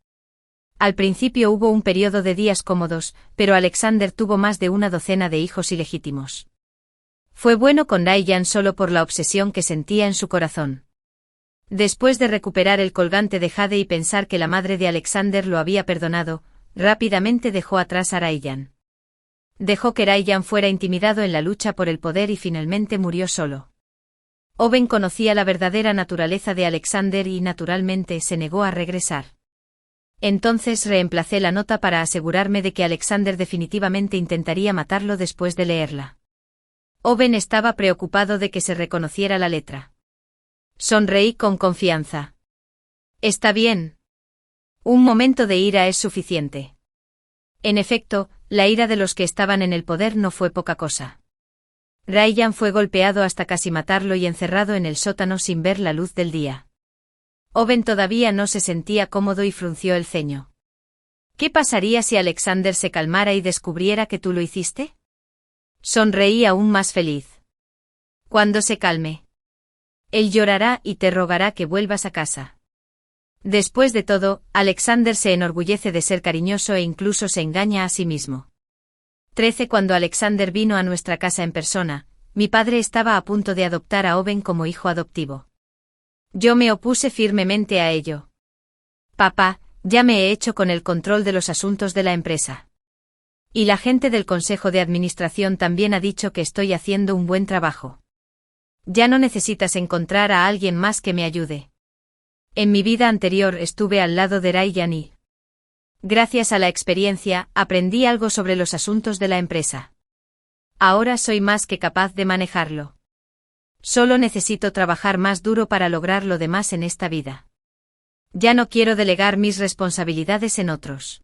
Al principio hubo un periodo de días cómodos, pero Alexander tuvo más de una docena de hijos ilegítimos. Fue bueno con Ryan solo por la obsesión que sentía en su corazón. Después de recuperar el colgante de jade y pensar que la madre de Alexander lo había perdonado, rápidamente dejó atrás a Ryan. Dejó que Ryan fuera intimidado en la lucha por el poder y finalmente murió solo. Owen conocía la verdadera naturaleza de Alexander y naturalmente se negó a regresar. Entonces reemplacé la nota para asegurarme de que Alexander definitivamente intentaría matarlo después de leerla. Owen estaba preocupado de que se reconociera la letra. Sonreí con confianza. Está bien. Un momento de ira es suficiente. En efecto, la ira de los que estaban en el poder no fue poca cosa. Ryan fue golpeado hasta casi matarlo y encerrado en el sótano sin ver la luz del día. Owen todavía no se sentía cómodo y frunció el ceño. ¿Qué pasaría si Alexander se calmara y descubriera que tú lo hiciste? Sonreí aún más feliz. Cuando se calme. Él llorará y te rogará que vuelvas a casa. Después de todo, Alexander se enorgullece de ser cariñoso e incluso se engaña a sí mismo. 13 Cuando Alexander vino a nuestra casa en persona, mi padre estaba a punto de adoptar a Owen como hijo adoptivo. Yo me opuse firmemente a ello. Papá, ya me he hecho con el control de los asuntos de la empresa. Y la gente del consejo de administración también ha dicho que estoy haciendo un buen trabajo. Ya no necesitas encontrar a alguien más que me ayude. En mi vida anterior estuve al lado de Ryan y, gracias a la experiencia, aprendí algo sobre los asuntos de la empresa. Ahora soy más que capaz de manejarlo. Solo necesito trabajar más duro para lograr lo demás en esta vida. Ya no quiero delegar mis responsabilidades en otros.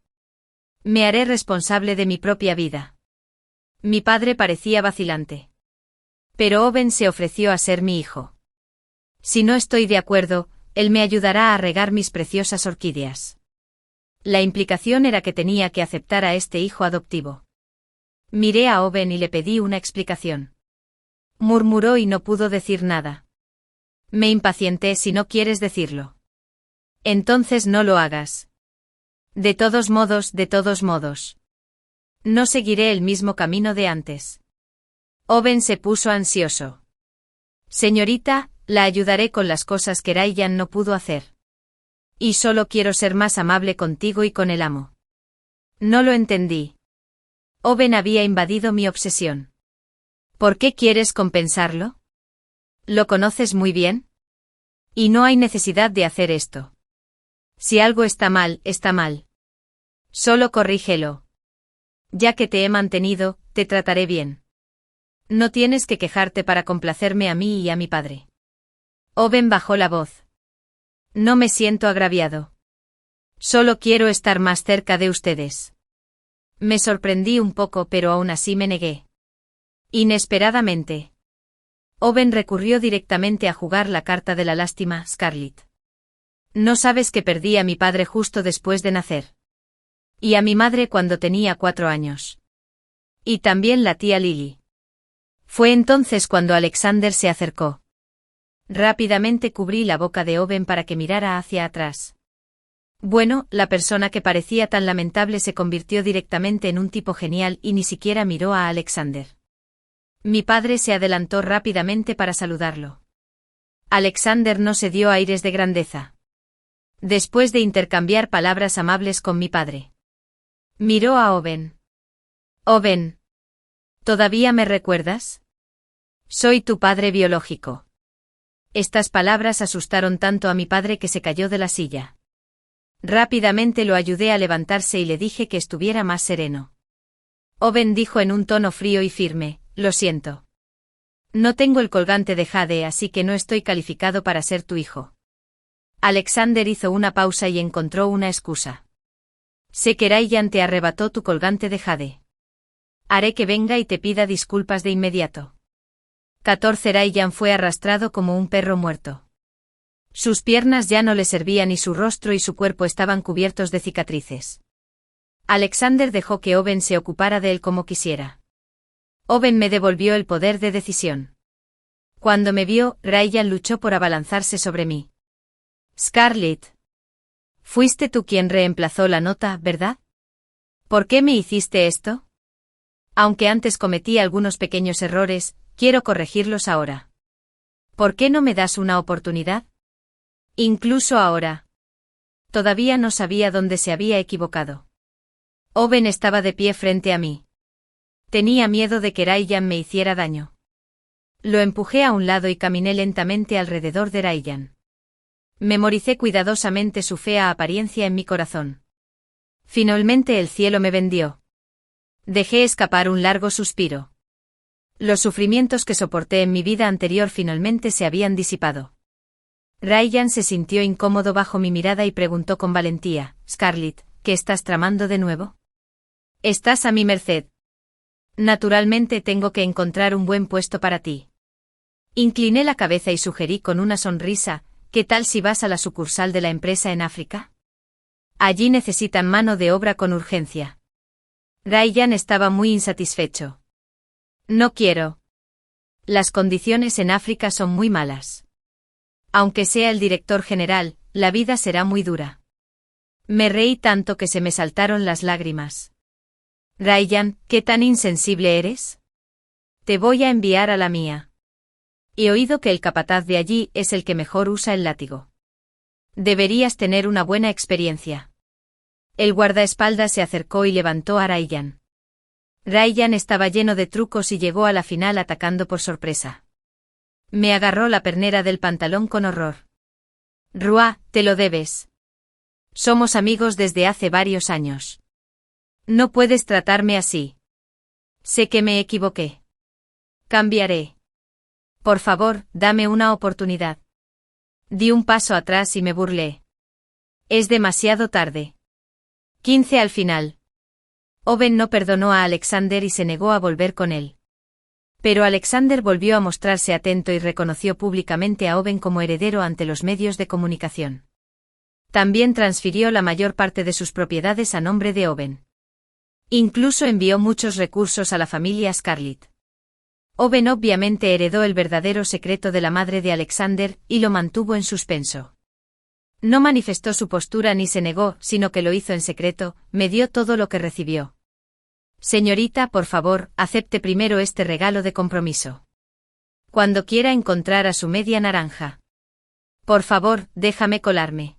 Me haré responsable de mi propia vida. Mi padre parecía vacilante. Pero Owen se ofreció a ser mi hijo. Si no estoy de acuerdo, él me ayudará a regar mis preciosas orquídeas. La implicación era que tenía que aceptar a este hijo adoptivo. Miré a Owen y le pedí una explicación. Murmuró y no pudo decir nada. Me impacienté. Si no quieres decirlo. Entonces no lo hagas. De todos modos. No seguiré el mismo camino de antes. Owen se puso ansioso. Señorita, la ayudaré con las cosas que Ryan no pudo hacer. Y solo quiero ser más amable contigo y con el amo. No lo entendí. Owen había invadido mi obsesión. ¿Por qué quieres compensarlo? ¿Lo conoces muy bien? Y no hay necesidad de hacer esto. Si algo está mal, está mal. Solo corrígelo. Ya que te he mantenido, te trataré bien. No tienes que quejarte para complacerme a mí y a mi padre. Owen bajó la voz. No me siento agraviado. Solo quiero estar más cerca de ustedes. Me sorprendí un poco, pero aún así me negué. Inesperadamente. Owen recurrió directamente a jugar la carta de la lástima, Scarlett. No sabes que perdí a mi padre justo después de nacer. Y a mi madre cuando tenía 4 años. Y también la tía Lily. Fue entonces cuando Alexander se acercó. Rápidamente cubrí la boca de Owen para que mirara hacia atrás. Bueno, la persona que parecía tan lamentable se convirtió directamente en un tipo genial y ni siquiera miró a Alexander. Mi padre se adelantó rápidamente para saludarlo. Alexander no se dio aires de grandeza. Después de intercambiar palabras amables con mi padre. Miró a Owen. Owen. ¿Todavía me recuerdas? Soy tu padre biológico. Estas palabras asustaron tanto a mi padre que se cayó de la silla. Rápidamente lo ayudé a levantarse y le dije que estuviera más sereno. Owen dijo en un tono frío y firme, lo siento. No tengo el colgante de jade, así que no estoy calificado para ser tu hijo. Alexander hizo una pausa y encontró una excusa. Sé que Ryan te arrebató tu colgante de jade. Haré que venga y te pida disculpas de inmediato. 14 Ryan fue arrastrado como un perro muerto. Sus piernas ya no le servían y su rostro y su cuerpo estaban cubiertos de cicatrices. Alexander dejó que Owen se ocupara de él como quisiera. Owen me devolvió el poder de decisión. Cuando me vio, Ryan luchó por abalanzarse sobre mí. Scarlett. Fuiste tú quien reemplazó la nota, ¿verdad? ¿Por qué me hiciste esto? Aunque antes cometí algunos pequeños errores, quiero corregirlos ahora. ¿Por qué no me das una oportunidad? Incluso ahora. Todavía no sabía dónde se había equivocado. Owen estaba de pie frente a mí. Tenía miedo de que Ryan me hiciera daño. Lo empujé a un lado y caminé lentamente alrededor de Ryan. Memoricé cuidadosamente su fea apariencia en mi corazón. Finalmente el cielo me vendió. Dejé escapar un largo suspiro. Los sufrimientos que soporté en mi vida anterior finalmente se habían disipado. Ryan se sintió incómodo bajo mi mirada y preguntó con valentía: Scarlett, ¿qué estás tramando de nuevo? Estás a mi merced. Naturalmente tengo que encontrar un buen puesto para ti. Incliné la cabeza y sugerí con una sonrisa: ¿qué tal si vas a la sucursal de la empresa en África? Allí necesitan mano de obra con urgencia. Ryan estaba muy insatisfecho. No quiero. Las condiciones en África son muy malas. Aunque sea el director general, la vida será muy dura. Me reí tanto que se me saltaron las lágrimas. Ryan, ¿qué tan insensible eres? Te voy a enviar a la mía. He oído que el capataz de allí es el que mejor usa el látigo. Deberías tener una buena experiencia. El guardaespaldas se acercó y levantó a Ryan. Ryan estaba lleno de trucos y llegó a la final atacando por sorpresa. Me agarró la pernera del pantalón con horror. Rua, te lo debes. Somos amigos desde hace varios años. No puedes tratarme así. Sé que me equivoqué. Cambiaré. Por favor, dame una oportunidad. Di un paso atrás y me burlé. Es demasiado tarde. 15 al final. Owen no perdonó a Alexander y se negó a volver con él. Pero Alexander volvió a mostrarse atento y reconoció públicamente a Owen como heredero ante los medios de comunicación. También transfirió la mayor parte de sus propiedades a nombre de Owen. Incluso envió muchos recursos a la familia Scarlett. Owen obviamente heredó el verdadero secreto de la madre de Alexander y lo mantuvo en suspenso. No manifestó su postura ni se negó, sino que lo hizo en secreto: me dio todo lo que recibió. Señorita, por favor, acepte primero este regalo de compromiso. Cuando quiera encontrar a su media naranja. Por favor, déjame colarme.